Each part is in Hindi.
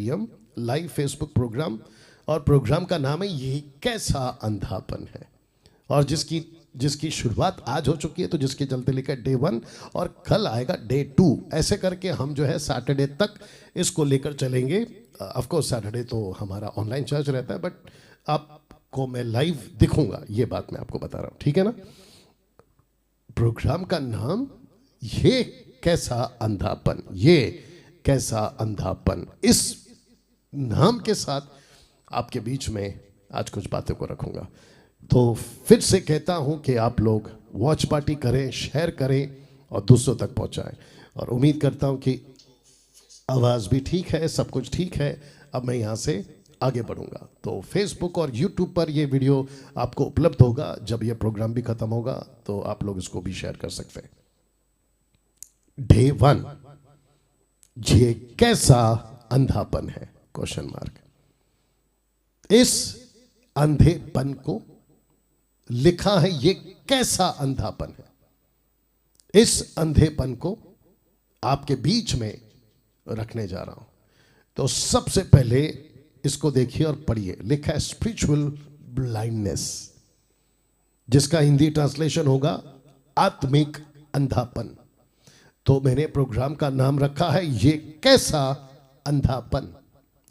PM लाइव फेसबुक प्रोग्राम, और प्रोग्राम का नाम है ये कैसा अंधापन है, और जिसकी शुरुआत आज हो चुकी है, तो जिसके चलते लिखा है डे 1 और कल आएगा डे 2। ऐसे करके हम जो है सैटरडे तक इसको लेकर चलेंगे। ऑफ कोर्स सैटरडे तो हमारा ऑनलाइन चर्च रहता है, बट आपको मैं लाइव दिखूंगा, ये बात मैं आपको बता रहा हूँ, ठीक है ना। प्रोग्राम का नाम ये कैसा अंधापन, ये कैसा अंधापन, इस नाम के साथ आपके बीच में आज कुछ बातों को रखूंगा। तो फिर से कहता हूं कि आप लोग वॉच पार्टी करें, शेयर करें और दूसरों तक पहुंचाएं, और उम्मीद करता हूं कि आवाज़ भी ठीक है, सब कुछ ठीक है। अब मैं यहां से आगे बढ़ूंगा। तो फेसबुक और यूट्यूब पर ये वीडियो आपको उपलब्ध होगा। जब ये प्रोग्राम भी खत्म होगा तो आप लोग इसको भी शेयर कर सकते हैं। डे 1, ये कैसा अंधापन है, क्वेश्चन मार्क। इस अंधेपन को लिखा है ये कैसा अंधापन है। इस अंधेपन को आपके बीच में रखने जा रहा हूं। तो सबसे पहले इसको देखिए और पढ़िए। लिखा है स्पिरिचुअल ब्लाइंडनेस, जिसका हिंदी ट्रांसलेशन होगा आत्मिक अंधापन। तो मैंने प्रोग्राम का नाम रखा है ये कैसा अंधापन,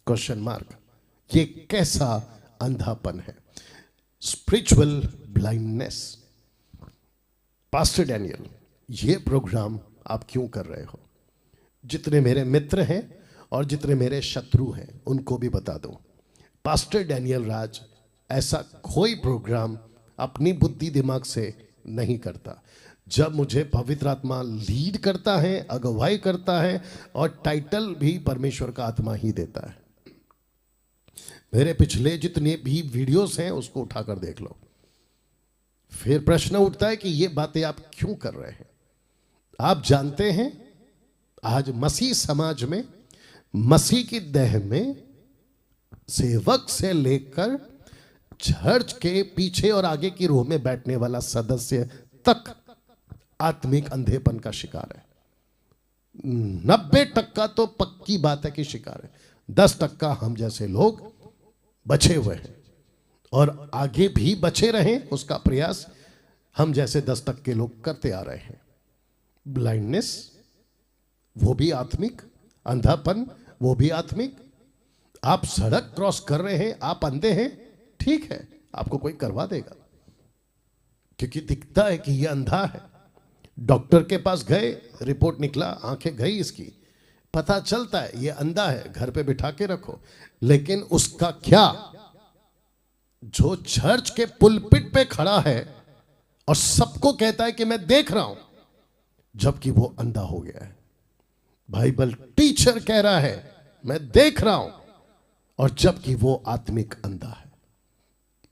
क्वेश्चन मार्क। ये कैसा अंधापन है, स्पिरिचुअल ब्लाइंडनेस। पास्टर डैनियल, ये प्रोग्राम आप क्यों कर रहे हो? जितने मेरे मित्र हैं और जितने मेरे शत्रु हैं उनको भी बता दो, पास्टर डैनियल राज ऐसा कोई प्रोग्राम अपनी बुद्धि दिमाग से नहीं करता। जब मुझे पवित्र आत्मा लीड करता है, अगुवाई करता है, और टाइटल भी परमेश्वर का आत्मा ही देता है। मेरे पिछले जितने भी वीडियोस हैं उसको उठाकर देख लो। फिर प्रश्न उठता है कि ये बातें आप क्यों कर रहे हैं? आप जानते हैं आज मसीह समाज में, मसीह की देह में, सेवक से लेकर चर्च के पीछे और आगे की रो में बैठने वाला सदस्य तक आत्मिक अंधेपन का शिकार है। 90% तो पक्की बात है कि शिकार है। 10% हम जैसे लोग बचे हुए हैं, और आगे भी बचे रहें उसका प्रयास हम जैसे 10% लोग करते आ रहे हैं। ब्लाइंडनेस वो भी आत्मिक, अंधापन वो भी आत्मिक। आप सड़क क्रॉस कर रहे हैं, आप अंधे हैं, ठीक है, आपको कोई करवा देगा क्योंकि दिखता है कि यह अंधा है। डॉक्टर के पास गए, रिपोर्ट निकला, आंखें गई इसकी, पता चलता है ये अंधा है, घर पे बिठा के रखो। लेकिन उसका क्या, जो चर्च के पुलपिट पे खड़ा है और सबको कहता है कि मैं देख रहा हूं, जबकि वो अंधा हो गया है। बाइबल टीचर कह रहा है मैं देख रहा हूं, और जबकि वो आत्मिक अंधा है।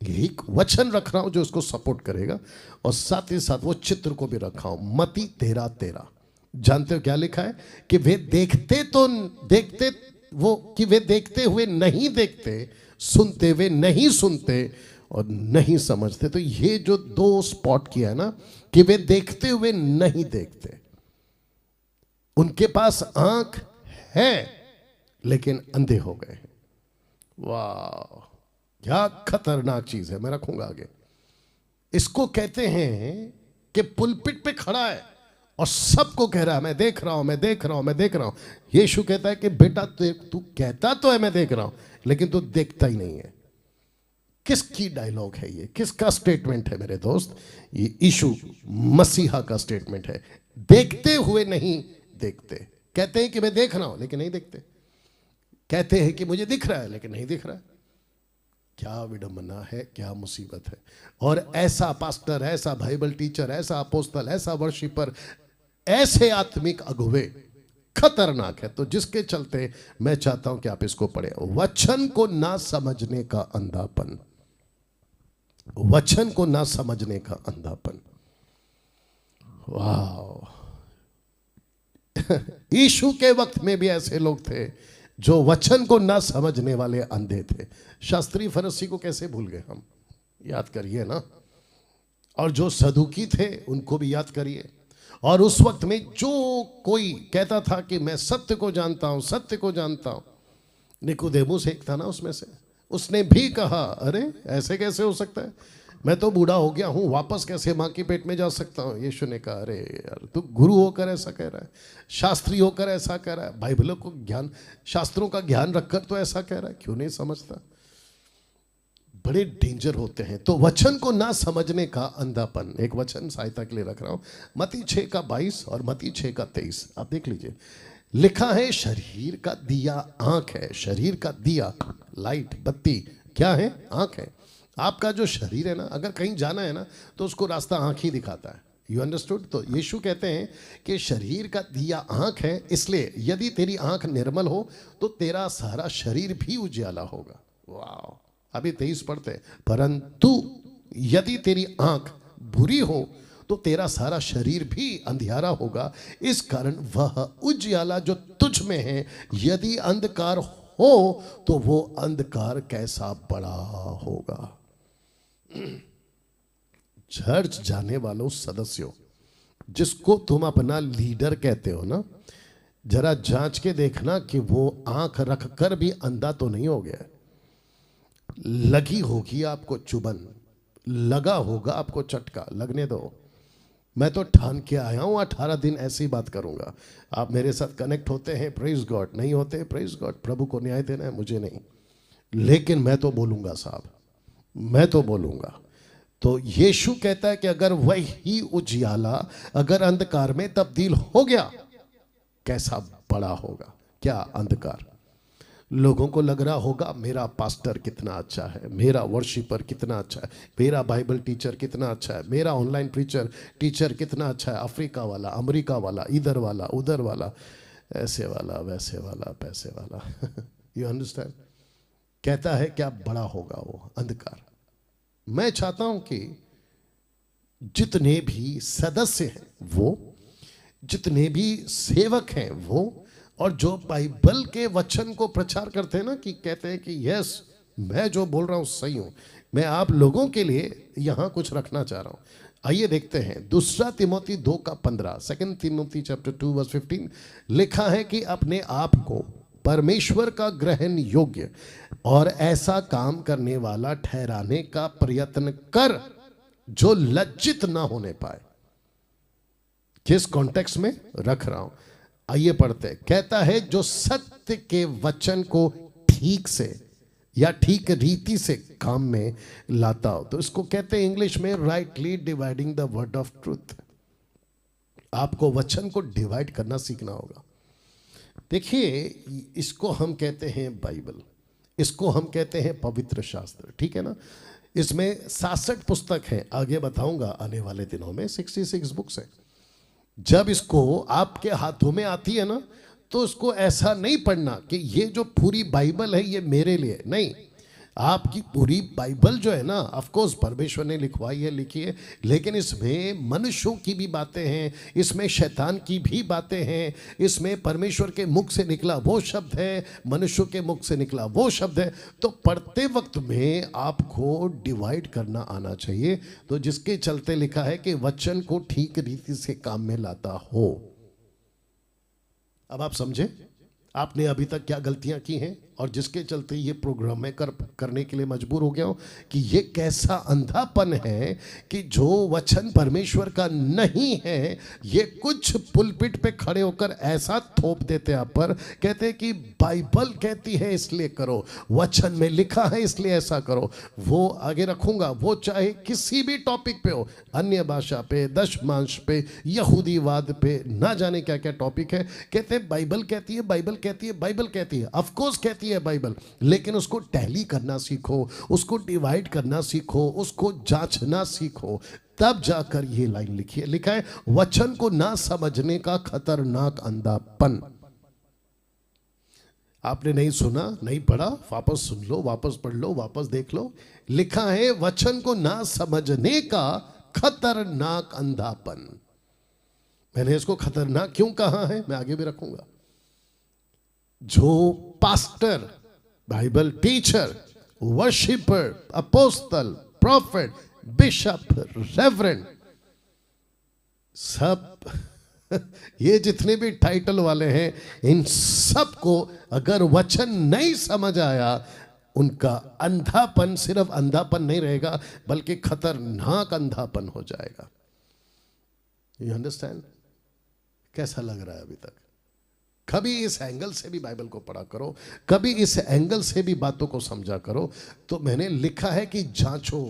एक वचन रख रहा हूं जो उसको सपोर्ट करेगा, और साथ ही साथ वो चित्र को भी रखा हूं, मत्ती 13:13। जानते हो क्या लिखा है? कि वे देखते हुए नहीं देखते, सुनते हुए नहीं सुनते, और नहीं समझते। तो ये जो 2 स्पॉट किया है ना, कि वे देखते हुए नहीं देखते, उनके पास आंख है लेकिन अंधे हो गए हैं। वाह, क्या खतरनाक चीज है, मैं रखूंगा आगे। इसको कहते हैं कि पुलपिट पे खड़ा है और सबको कह रहा है मैं देख रहा हूं, मैं देख रहा हूं, मैं देख रहा हूं। यीशु कहता है कि बेटा तू कहता तो है मैं देख रहा हूं, लेकिन तू देखता ही नहीं है। किसकी डायलॉग है ये, किसका स्टेटमेंट है मेरे दोस्त? ये यीशु मसीहा का स्टेटमेंट है। देखते हुए नहीं देखते। कहते हैं कि मैं देख रहा हूं लेकिन नहीं देखते, कहते हैं कि मुझे दिख रहा है लेकिन नहीं दिख रहा है। क्या विडंबना है, क्या मुसीबत है। और ऐसा पास्टर, ऐसा बाइबल टीचर, ऐसा अपोस्तल, ऐसा वर्शिपर, ऐसे आत्मिक अगुवे खतरनाक है। तो जिसके चलते मैं चाहता हूं कि आप इसको पढ़े। वचन को ना समझने का अंधापन, वचन को ना समझने का अंधापन। वाह, यीशु के वक्त में भी ऐसे लोग थे जो वचन को ना समझने वाले अंधे थे। शास्त्री फरीसी को कैसे भूल गए हम, याद करिए ना। और जो सदुकी थे उनको भी याद करिए। और उस वक्त में जो कोई कहता था कि मैं सत्य को जानता हूं, सत्य को जानता हूं, निकोदेमुस एक था ना उसमें से, उसने भी कहा अरे ऐसे कैसे हो सकता है, मैं तो बूढ़ा हो गया हूँ, वापस कैसे माँ के पेट में जा सकता हूँ। यीशु ने कहा अरे यार तू गुरु होकर ऐसा कह रहा है, शास्त्री होकर ऐसा कह रहा है, बाइबलों को ज्ञान, शास्त्रों का ज्ञान रखकर तो ऐसा कह रहा है, क्यों नहीं समझता। बड़े डेंजर होते हैं। तो वचन को ना समझने का अंधापन, एक वचन सहायता के लिए रख रहा हूं, मत्ती 6:22 और मत्ती 6:23, आप देख लीजिए। लिखा है शरीर का दिया आंख है, शरीर का दिया, लाइट, बत्ती क्या है? आंख है। आपका जो शरीर है ना, अगर कहीं जाना है ना तो उसको रास्ता आंख ही दिखाता है। You understood? तो यीशु कहते हैं कि शरीर का दिया आंख है, इसलिए यदि तेरी आंख निर्मल हो तो तेरा सारा शरीर भी उजाला होगा। वाह, अभी 23 पढ़ते हैं, परंतु यदि तेरी आंख बुरी हो तो तेरा सारा शरीर भी अंधियारा होगा। इस कारण वह उजियाला जो तुझ में है, यदि अंधकार हो तो वो अंधकार कैसा बड़ा होगा। चर्च जाने वालों सदस्यों, जिसको तुम अपना लीडर कहते हो ना, जरा जांच के देखना कि वो आंख रखकर भी अंधा तो नहीं हो गया। लगी होगी आपको चुभन, लगा होगा आपको चटका, लगने दो। मैं तो ठान के आया हूं 18 दिन ऐसी बात करूंगा। आप मेरे साथ कनेक्ट होते हैं, प्रेज गॉड, नहीं होते प्रेज गॉड, प्रभु को न्याय देना है, मुझे नहीं, लेकिन मैं तो बोलूंगा साहब, मैं तो बोलूंगा। तो यीशु कहता है कि अगर वही उजियाला अगर अंधकार में तब्दील हो गया, कैसा बड़ा होगा। क्या अंधकार? लोगों को लग रहा होगा मेरा पास्टर कितना अच्छा है, मेरा वर्शिपर कितना अच्छा है, मेरा बाइबल टीचर कितना अच्छा है, मेरा ऑनलाइन टीचर कितना अच्छा है, अफ्रीका वाला, अमेरिका वाला, इधर वाला, उधर वाला, ऐसे वाला, वैसे वाला, पैसे वाला। You understand? कहता है क्या बड़ा होगा वो अंधकार। मैं चाहता हूं कि जितने भी सदस्य हैं वो, जितने भी सेवक हैं वो, और जो बाइबल के वचन को प्रचार करते हैं ना, कि कहते हैं कि यस मैं जो बोल रहा हूं सही हूं, मैं आप लोगों के लिए यहां कुछ रखना चाह रहा हूं। आइए देखते हैं 2 तिमोथी 2:15, 2 तिमोथी चैप्टर 2:15 लिखा है कि अपने आप को परमेश्वर का ग्रहण योग्य और ऐसा काम करने वाला ठहराने का प्रयत्न कर जो लज्जित ना होने पाए। किस कॉन्टेक्स्ट में रख रहा हूं, आइए पढ़ते। कहता है जो सत्य के वचन को ठीक से या ठीक रीति से काम में लाता हो, तो इसको कहते हैं इंग्लिश में rightly dividing the word of truth. आपको वचन को डिवाइड करना सीखना होगा। देखिए, इसको हम कहते हैं बाइबल, इसको हम कहते हैं पवित्र शास्त्र, ठीक है ना। इसमें 66 पुस्तक हैं, आगे बताऊंगा आने वाले दिनों में 66 बुक्स हैं। जब इसको आपके हाथों में आती है ना, तो इसको ऐसा नहीं पढ़ना कि ये जो पूरी बाइबल है ये मेरे लिए, नहीं। आपकी पूरी बाइबल जो है ना, ऑफ कोर्स परमेश्वर ने लिखवाई है, लिखी है, लेकिन इसमें मनुष्यों की भी बातें हैं, इसमें शैतान की भी बातें हैं, इसमें परमेश्वर के मुख से निकला वो शब्द है, मनुष्यों के मुख से निकला वो शब्द है। तो पढ़ते वक्त में आपको डिवाइड करना आना चाहिए। तो जिसके चलते लिखा है कि वचन को ठीक रीति से काम में लाता हो। अब आप समझे आपने अभी तक क्या गलतियां की हैं, और जिसके चलते ये प्रोग्राम में करने के लिए मजबूर हो गया हूं कि ये कैसा अंधापन है कि जो वचन परमेश्वर का नहीं है, ये कुछ पुलपिट पे खड़े होकर ऐसा थोप देते आप पर, कहते हैं कि बाइबल कहती है इसलिए करो, वचन में लिखा है इसलिए ऐसा करो। वो आगे रखूंगा, वो चाहे किसी भी टॉपिक पे हो, अन्य भाषा पे, दशमांश पे, यहूदीवाद पे, ना जाने क्या क्या टॉपिक है, कहते हैं बाइबल कहती है, बाइबल कहती है, बाइबल कहती है। ऑफ कोर्स कहती है बाइबल, लेकिन उसको टैली करना सीखो, उसको डिवाइड करना सीखो, उसको जांचना सीखो, तब जाकर ये लाइन लिखी है। लिखा है वचन को ना समझने का खतरनाक अंधापन। आपने नहीं सुना, नहीं पढ़ा, वापस सुन लो, वापस पढ़ लो, वापस देख लो। लिखा है वचन को ना समझने का खतरनाक अंधापन। मैंने इसको खतरनाक क्यों कहा है, मैं आगे भी रखूंगा। जो pastor, Bible teacher, worshipper, apostle, profit, bishop, reverend, सब ये जितने भी टाइटल वाले हैं, इन सब को अगर वचन नहीं समझ आया, उनका अंधापन सिर्फ अंधापन नहीं रहेगा, बल्कि खतरनाक अंधापन हो जाएगा। You understand? कैसा लग रहा है अभी तक? कभी इस एंगल से भी बाइबल को पढ़ा करो, कभी इस एंगल से भी बातों को समझा करो। तो मैंने लिखा है कि जांचो,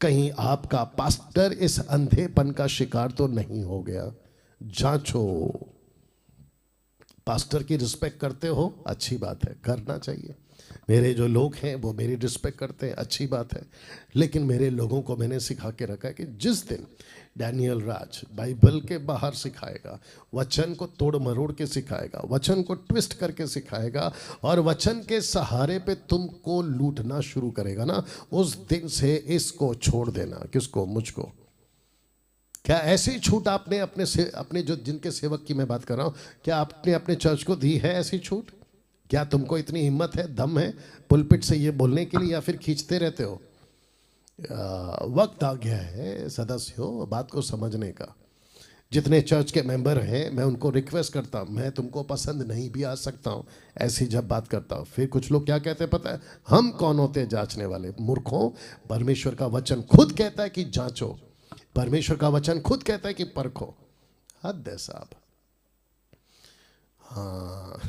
कहीं आपका पास्टर इस अंधेपन का शिकार तो नहीं हो गया। जांचो। पास्टर की रिस्पेक्ट करते हो, अच्छी बात है, करना चाहिए। मेरे जो लोग हैं वो मेरी रिस्पेक्ट करते हैं, अच्छी बात है। लेकिन मेरे लोगों को मैंने सिखा के रखा है कि जिस दिन डैनियल राज बाइबल के बाहर सिखाएगा, वचन को तोड़ मरोड़ के सिखाएगा, वचन को ट्विस्ट करके सिखाएगा और वचन के सहारे पे तुमको लूटना शुरू करेगा ना, उस दिन से इसको छोड़ देना। किसको? मुझको। क्या ऐसी छूट आपने अपने जो जिनके सेवक की मैं बात कर रहा हूँ, क्या आपने अपने चर्च को दी है ऐसी छूट? क्या तुमको इतनी हिम्मत है, दम है पुलपिट से ये बोलने के लिए, या फिर खींचते रहते हो? वक्त आ गया है सदस्यों बात को समझने का। जितने चर्च के मेंबर हैं मैं उनको रिक्वेस्ट करता हूँ, मैं तुमको पसंद नहीं भी आ सकता हूँ ऐसी जब बात करता हूँ। फिर कुछ लोग क्या कहते हैं पता है? हम कौन होते हैं जांचने वाले? मूर्खों, परमेश्वर का वचन खुद कहता है कि जांचो, परमेश्वर का वचन खुद कहता है कि परखो। हद है साहब। हाँ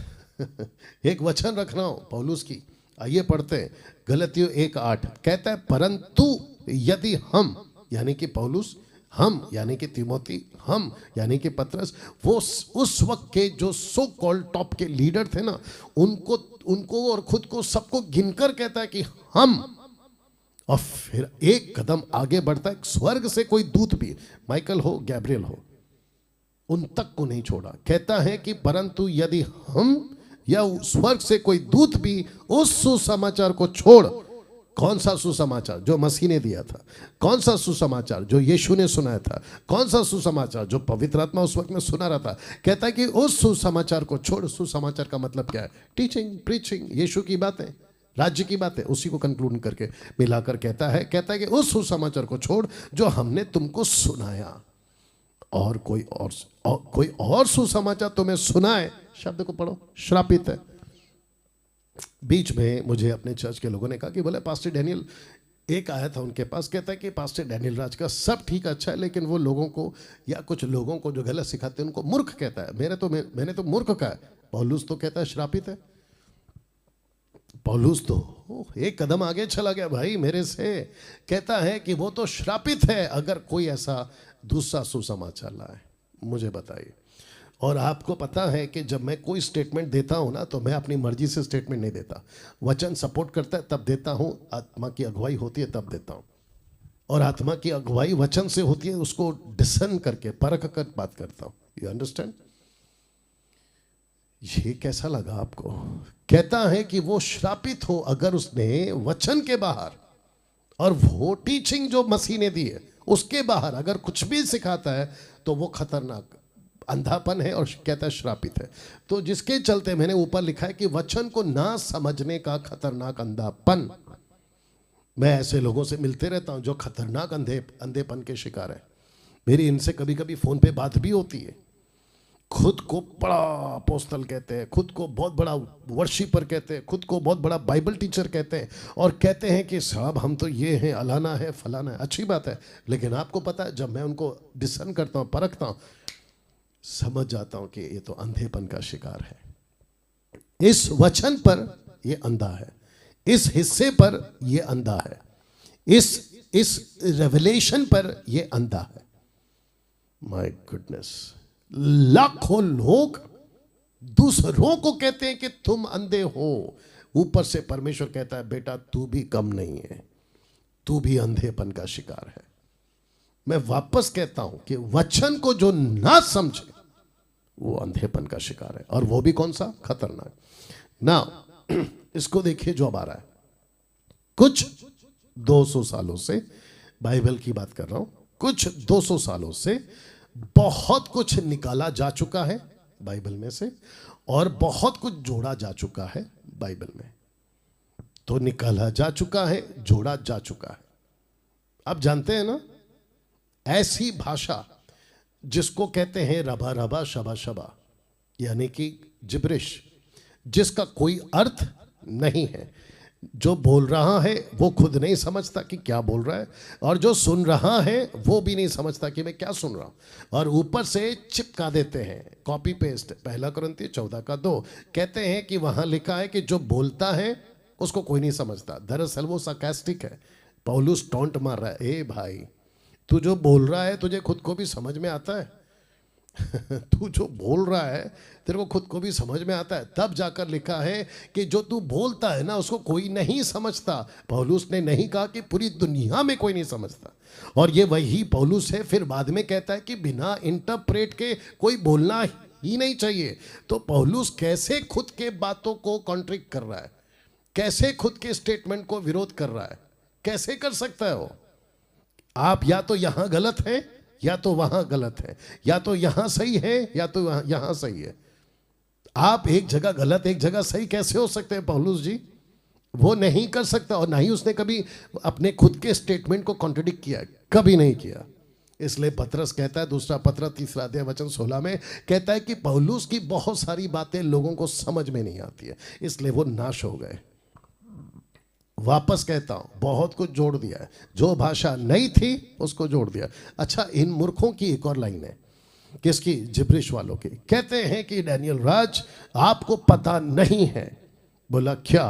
एक वचन रख रहा हूँ पौलुस की, आइए पढ़ते हैं। गलतियों 1:8 कहता है, परंतु यदि हम, यानी कि पौलुस, हम यानी कि तिमोथी, हम यानी कि पतरस, वो उस वक्त के जो सो कॉल्ड टॉप के लीडर थे ना, उनको और खुद को सबको गिनकर कहता है कि हम, और फिर एक कदम आगे बढ़ता है, स्वर्ग से कोई दूत भी, माइकल हो, गैब्रियल हो, उन तक को नहीं छोड़ा। कहता है कि परंतु यदि हम या स्वर्ग से कोई दूत भी उस सुसमाचार को छोड़, कौन सा सुसमाचार? जो मसीह ने दिया था। कौन सा सुसमाचार? जो यीशु ने सुनाया था। कौन सा सुसमाचार? जो पवित्र आत्मा उस वक्त में सुना रहा था। कहता है कि उस सुसमाचार को छोड़। सुसमाचार का मतलब क्या है? टीचिंग, प्रीचिंग, यीशु की बातें, राज्य की बातें, उसी को कंक्लूड करके मिलाकर कहता है कि उस सुसमाचार को छोड़ जो हमने तुमको सुनाया, और कोई और सुसमाचार तुम्हें सुनाए, शब्द को पढ़ो, श्रापित है। बीच में मुझे अपने चर्च के लोगों ने कहा कि बोले पास्टर डैनियल, एक आया था उनके पास, कहता है कि पास्टर डैनियल राज का सब ठीक अच्छा है, लेकिन वो लोगों को या कुछ लोगों को जो गलत सिखाते हैं उनको मूर्ख कहता है। मैंने तो मूर्ख कहा है। पौलुस तो कहता है श्रापित है। पौलुस तो एक कदम आगे चला गया भाई मेरे से, कहता है कि वो तो श्रापित है अगर कोई ऐसा दूसरा सुसमाचार लाए। मुझे बताइए। और आपको पता है कि जब मैं कोई स्टेटमेंट देता हूं ना, तो मैं अपनी मर्जी से स्टेटमेंट नहीं देता। वचन सपोर्ट करता है तब देता हूं, आत्मा की अगुवाई होती है तब देता हूं। और आत्मा की अगुवाई वचन से होती है, उसको डिसन करके परख कर बात करता हूं। You understand? ये कैसा लगा आपको? कहता है कि वो श्रापित हो अगर उसने वचन के बाहर, और वो टीचिंग जो मसीह ने दी है उसके बाहर अगर कुछ भी सिखाता है तो वो खतरनाक अंधापन है, और कहता है श्रापित है। तो जिसके चलते मैंने ऊपर लिखा है कि वचन को ना समझने का खतरनाक अंधापन। मैं ऐसे लोगों से मिलते रहता हूं जो खतरनाक अंधेपन के शिकार है। मेरी इनसे कभी कभी फोन पे बात भी होती है। खुद को बड़ा अपोस्तल कहते हैं, खुद को बहुत बड़ा वर्शिपर कहते हैं, खुद को बहुत बड़ा बाइबल टीचर कहते हैं, और कहते हैं कि साहब हम तो ये हैं, अलाना है, फलाना है। अच्छी बात है, लेकिन आपको पता है जब मैं उनको डिसन करता हूँ, परखता हूँ, समझ जाता हूँ कि ये तो अंधेपन का शिकार है। इस वचन पर ये अंधा है, इस हिस्से पर ये अंधा है, इस रेवलेशन पर ये अंधा है। माय गुडनेस, लाखों लोग दूसरों को कहते हैं कि तुम अंधे हो, ऊपर से परमेश्वर कहता है बेटा तू भी कम नहीं है, तू भी अंधेपन का शिकार है। मैं वापस कहता हूं कि वचन को जो ना समझे वो अंधेपन का शिकार है, और वो भी कौन सा? खतरनाक। ना इसको देखिए जो अब आ रहा है। कुछ 200 सालों से, बाइबल की बात कर रहा हूं, कुछ 200 सालों से बहुत कुछ निकाला जा चुका है बाइबल में से, और बहुत कुछ जोड़ा जा चुका है बाइबल में। तो निकाला जा चुका है, जोड़ा जा चुका है। आप जानते हैं ना, ऐसी भाषा जिसको कहते हैं रबा रबा शबा शबा, यानी कि जिब्रिश, जिसका कोई अर्थ नहीं है। जो बोल रहा है वो खुद नहीं समझता कि क्या बोल रहा है, और जो सुन रहा है वो भी नहीं समझता कि मैं क्या सुन रहा हूँ, और ऊपर से चिपका देते हैं, कॉपी पेस्ट। 1 कुरिन्थियों 14:2 कहते हैं कि वहाँ लिखा है कि जो बोलता है उसको कोई नहीं समझता। दरअसल वो sarcastic है। पौलुस टॉन्ट मार रहा है, ए भाई तू जो बोल रहा है तुझे खुद को भी समझ में आता है? तू जो बोल रहा है तेरे को खुद को भी समझ में आता है? तब जाकर लिखा है कि जो तू बोलता है ना उसको कोई नहीं समझता। पौलुस ने नहीं कहा कि पूरी दुनिया में कोई नहीं समझता, और ये वही पौलुस है फिर बाद में कहता है कि बिना इंटरप्रेट के कोई बोलना ही नहीं चाहिए। तो पौलुस कैसे खुद के बातों को कॉन्ट्रिक्ट कर रहा है, कैसे खुद के स्टेटमेंट को विरोध कर रहा है, कैसे कर सकता है वो? आप या तो यहां गलत हैं या तो वहां गलत है, या तो यहां सही है या तो यहां सही है। आप एक जगह गलत एक जगह सही कैसे हो सकते हैं पौलुस जी? वो नहीं कर सकता, और ना ही उसने कभी अपने खुद के स्टेटमेंट को कॉन्ट्रडिक्ट किया, कभी नहीं किया। इसलिए पतरस कहता है, दूसरा पत्र 3 अध्याय वचन 16 में कहता है कि पौलुस की बहुत सारी बातें लोगों को समझ में नहीं आती है, इसलिए वो नाश हो गए। वापस कहता हूं, बहुत कुछ जोड़ दिया है, जो भाषा नहीं थी उसको जोड़ दिया। अच्छा, इन मूर्खों की एक और लाइन है, किसकी? जिब्रिश वालों की। कहते हैं कि डैनियल राज आपको पता नहीं है। बोला क्या?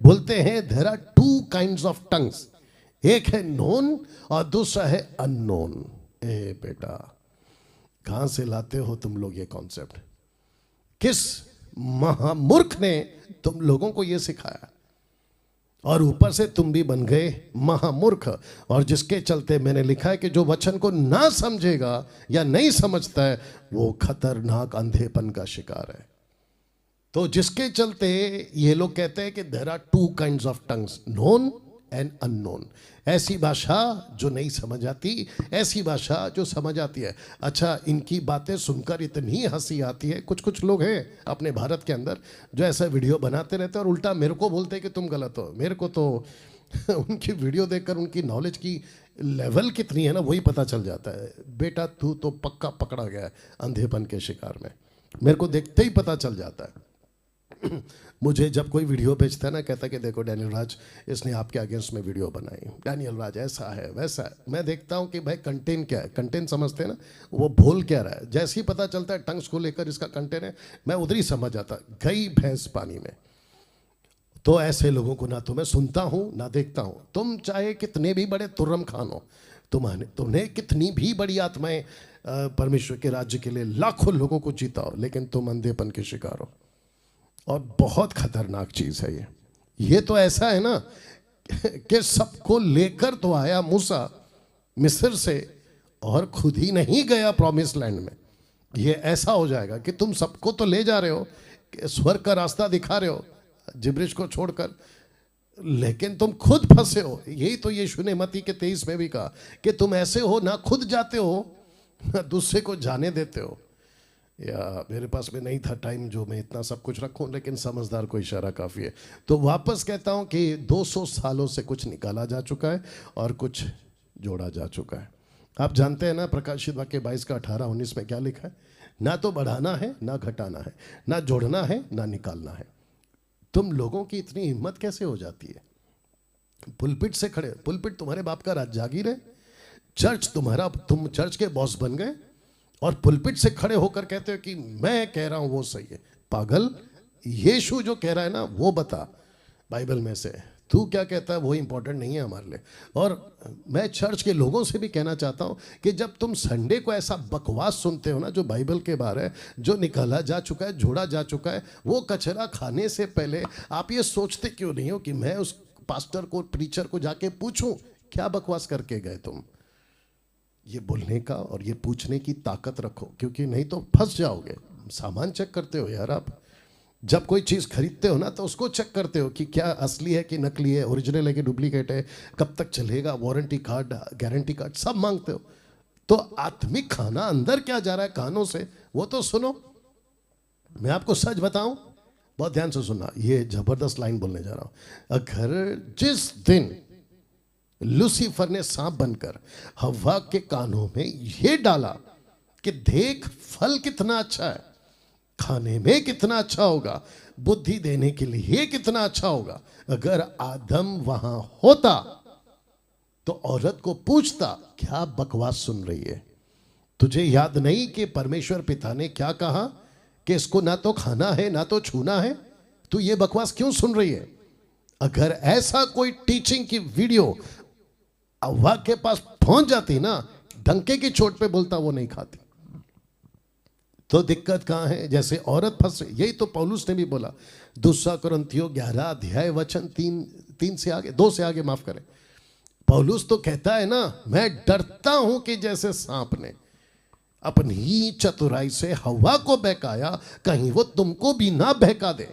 बोलते हैं there are 2 kinds of tongues, एक है नोन और दूसरा है अननोन। ए बेटा, कहां से लाते हो तुम लोग ये कॉन्सेप्ट? किस महामूर्ख ने तुम लोगों को ये सिखाया? और ऊपर से तुम भी बन गए महामूर्ख, और जिसके चलते मैंने लिखा है कि जो वचन को ना समझेगा या नहीं समझता है वो खतरनाक अंधेपन का शिकार है। तो जिसके चलते ये लोग कहते हैं कि there are 2 kinds of tongues, known and unknown. ऐसी भाषा जो नहीं समझ आती, ऐसी भाषा जो समझ आती है। अच्छा, इनकी बातें सुनकर इतनी हंसी आती है। कुछ कुछ लोग हैं अपने भारत के अंदर जो ऐसा वीडियो बनाते रहते हैं और उल्टा मेरे को बोलते हैं कि तुम गलत हो। मेरे को तो उनकी वीडियो देखकर उनकी नॉलेज की लेवल कितनी है ना वही पता चल जाता है। बेटा तू तो पक्का पकड़ा गया है अंधेपन के शिकार में, मेरे को देखते ही पता चल जाता है। मुझे जब कोई वीडियो भेजता है ना, कहता है कि देखो डैनियल राज इसने आपके अगेंस्ट में वीडियो बनाई, डैनियल राज ऐसा है वैसा है। मैं देखता हूँ कि भाई कंटेंट क्या है, कंटेंट समझते हैं ना, वो बोल क्या रहा है। जैसे ही पता चलता है टंग्स को लेकर इसका कंटेंट है, मैं उधर ही समझ जाता, गई भैंस पानी में। तो ऐसे लोगों को ना तो मैं सुनता हूँ ना देखता हूँ। तुम चाहे कितने भी बड़े तुर्रम खान हो, तुमने कितनी भी बड़ी आत्माएं परमेश्वर के राज्य के लिए लाखों लोगों को जीता हो, लेकिन तुम अंधेपन के शिकार हो, और बहुत खतरनाक चीज है ये तो ऐसा है ना कि सबको लेकर तो आया मूसा मिस्र से और खुद ही नहीं गया प्रॉमिस लैंड में। ये ऐसा हो जाएगा कि तुम सबको तो ले जा रहे हो, स्वर्ग का रास्ता दिखा रहे हो जिब्रिश को छोड़कर, लेकिन तुम खुद फंसे हो। यही तो यीशु ने मत्ती के 23 में भी कहा कि तुम ऐसे हो ना खुद जाते हो ना दूसरे को जाने देते हो। या मेरे पास में नहीं था टाइम जो मैं इतना सब कुछ रखूं, लेकिन समझदार को इशारा काफ़ी है। तो वापस कहता हूं कि 200 सालों से कुछ निकाला जा चुका है और कुछ जोड़ा जा चुका है। आप जानते हैं ना, प्रकाशित वाक्य 22 का 18-19 में क्या लिखा है? ना तो बढ़ाना है ना घटाना है, ना जोड़ना है ना निकालना है। तुम लोगों की इतनी हिम्मत कैसे हो जाती है? पुलपिट से खड़े, पुलपिट तुम्हारे बाप का राज जागीर है, चर्च तुम्हारा, तुम चर्च के बॉस बन गए और पुलपिट से खड़े होकर कहते हो कि मैं कह रहा हूं वो सही है। पागल, यीशु जो कह रहा है ना वो बता बाइबल में से, तू क्या कहता है वो इंपॉर्टेंट नहीं है हमारे लिए। और मैं चर्च के लोगों से भी कहना चाहता हूं कि जब तुम संडे को ऐसा बकवास सुनते हो ना जो बाइबल के बारे जो निकाला जा चुका है, जोड़ा जा चुका है, वो कचरा खाने से पहले आप ये सोचते क्यों नहीं हो कि मैं उस पास्टर को, प्रीचर को जाके पूछूं क्या बकवास करके गए तुम? ये बोलने का और ये पूछने की ताकत रखो, क्योंकि नहीं तो फंस जाओगे। सामान चेक करते हो यार, आप जब कोई चीज़ खरीदते हो ना तो उसको चेक करते हो कि क्या असली है कि नकली है, ओरिजिनल है कि डुप्लीकेट है, कब तक चलेगा, वारंटी कार्ड, गारंटी कार्ड सब मांगते हो। तो आत्मिक खाना अंदर क्या जा रहा है कानों से वो तो सुनो। मैं आपको सच बताऊं, बहुत ध्यान से सुनना, ये जबरदस्त लाइन बोलने जा रहा हूं। अगर जिस दिन लूसीफर ने सांप बनकर हवा के कानों में ये डाला कि देख फल कितना अच्छा है, खाने में कितना अच्छा होगा, बुद्धि देने के लिए कितना अच्छा होगा। अगर आदम वहां होता तो औरत को पूछता, क्या बकवास सुन रही है? तुझे याद नहीं कि परमेश्वर पिता ने क्या कहा कि इसको ना तो खाना है ना तो छूना है, तू ये बकवास क्यों सुन रही है? अगर ऐसा कोई टीचिंग की वीडियो अव्वा के पास पहुंच जाती ना, डंके की चोट पे बोलता वो नहीं खाती। तो दिक्कत कहां है? जैसे औरत फंस रही, यही तो पौलुस ने भी बोला, दूसरा कुरिन्थियों 11 अध्याय वचन 3 से आगे, 2 से आगे, माफ करें। पौलुस तो कहता है ना, मैं डरता हूं कि जैसे सांप ने अपनी ही चतुराई से हवा को बहकाया, कहीं वो तुमको भी ना बहका दे।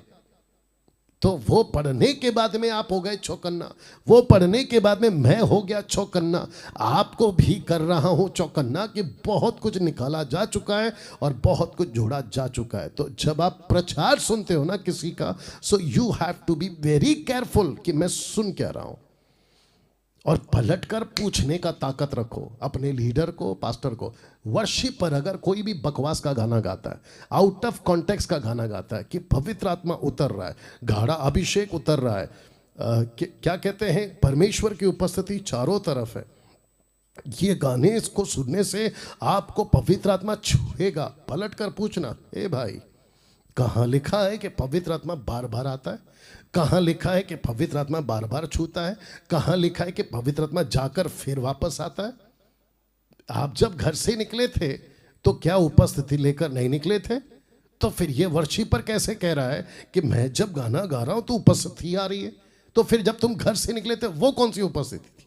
तो वो पढ़ने के बाद में आप हो गए चौकन्ना, वो पढ़ने के बाद में मैं हो गया चौकन्ना, आपको भी कर रहा हूं चौकन्ना कि बहुत कुछ निकाला जा चुका है और बहुत कुछ जोड़ा जा चुका है। तो जब आप प्रचार सुनते हो ना किसी का, so you have to be very careful कि मैं सुन क्या रहा हूं, और पलट कर पूछने का ताकत रखो अपने लीडर को, पास्टर को। वर्शिप पर अगर कोई भी बकवास का गाना गाता है, आउट ऑफ कॉन्टेक्स्ट का गाना गाता है कि पवित्र आत्मा उतर रहा है, गाढ़ा अभिषेक उतर रहा है, क्या कहते हैं, परमेश्वर की उपस्थिति चारों तरफ है, ये गाने इसको सुनने से आपको पवित्र आत्मा छुएगा, पलट कर पूछना, ए भाई कहाँ लिखा है कि पवित्र आत्मा बार बार आता है? कहाँ लिखा है कि पवित्र आत्मा बार बार छूता है? कहाँ लिखा है कि पवित्र आत्मा जाकर फिर वापस आता है? आप जब घर से निकले थे तो क्या उपस्थिति लेकर नहीं निकले थे? तो फिर ये वर्शिपर कैसे कह रहा है कि मैं जब गाना गा रहा हूं तो उपस्थिति आ रही है? तो फिर जब तुम घर से निकले थे वो कौन सी उपस्थिति थी?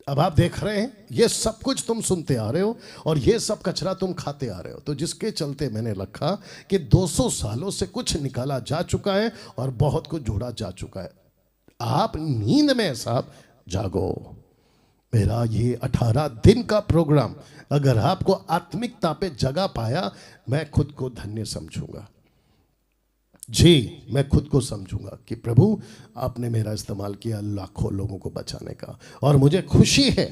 अब आप देख रहे हैं, ये सब कुछ तुम सुनते आ रहे हो और ये सब कचरा तुम खाते आ रहे हो। तो जिसके चलते मैंने लिखा कि 200 सालों से कुछ निकाला जा चुका है और बहुत कुछ जोड़ा जा चुका है। आप नींद में साहब जागो। मेरा ये 18 दिन का प्रोग्राम अगर आपको आत्मिकता पे जगा पाया, मैं खुद को धन्य समझूंगा। जी, मैं खुद को समझूंगा कि प्रभु आपने मेरा इस्तेमाल किया लाखों लोगों को बचाने का। और मुझे खुशी है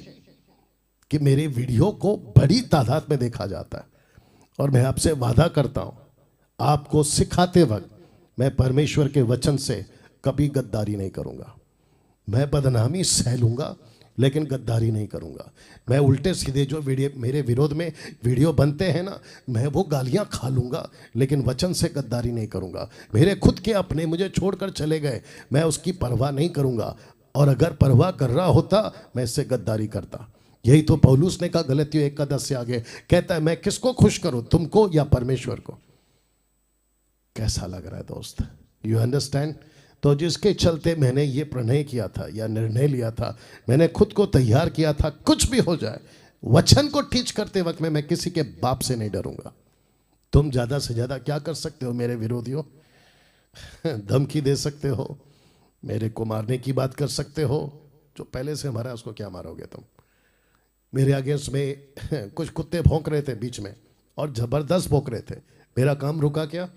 कि मेरे वीडियो को बड़ी तादाद में देखा जाता है। और मैं आपसे वादा करता हूं, आपको सिखाते वक्त मैं परमेश्वर के वचन से कभी गद्दारी नहीं करूंगा। मैं बदनामी सह लूंगा लेकिन गद्दारी नहीं करूंगा। मैं उल्टे सीधे जो वीडियो मेरे विरोध में वीडियो बनते हैं ना, मैं वो गालियां खा लूंगा लेकिन वचन से गद्दारी नहीं करूंगा। मेरे खुद के अपने मुझे छोड़कर चले गए, मैं उसकी परवाह नहीं करूंगा। और अगर परवाह कर रहा होता मैं इससे गद्दारी करता। यही तो पौलुस ने कहा गलतियों 1:10 से आगे, कहता है मैं किसको खुश करूं, तुमको या परमेश्वर को? कैसा लग रहा है दोस्त? You understand? तो जिसके चलते मैंने ये प्रणय किया था या निर्णय लिया था, मैंने खुद को तैयार किया था, कुछ भी हो जाए वचन को टीच करते वक्त में मैं किसी के बाप से नहीं डरूंगा। तुम ज्यादा से ज्यादा क्या कर सकते हो मेरे विरोधियों? धमकी दे सकते हो, मेरे को मारने की बात कर सकते हो। जो पहले से हमारा उसको क्या मारोगे तुम? मेरे अगेंस्ट में कुछ कुत्ते भौंक रहे थे बीच में और जबरदस्त भौंक रहे थे। मेरा काम रुका क्या?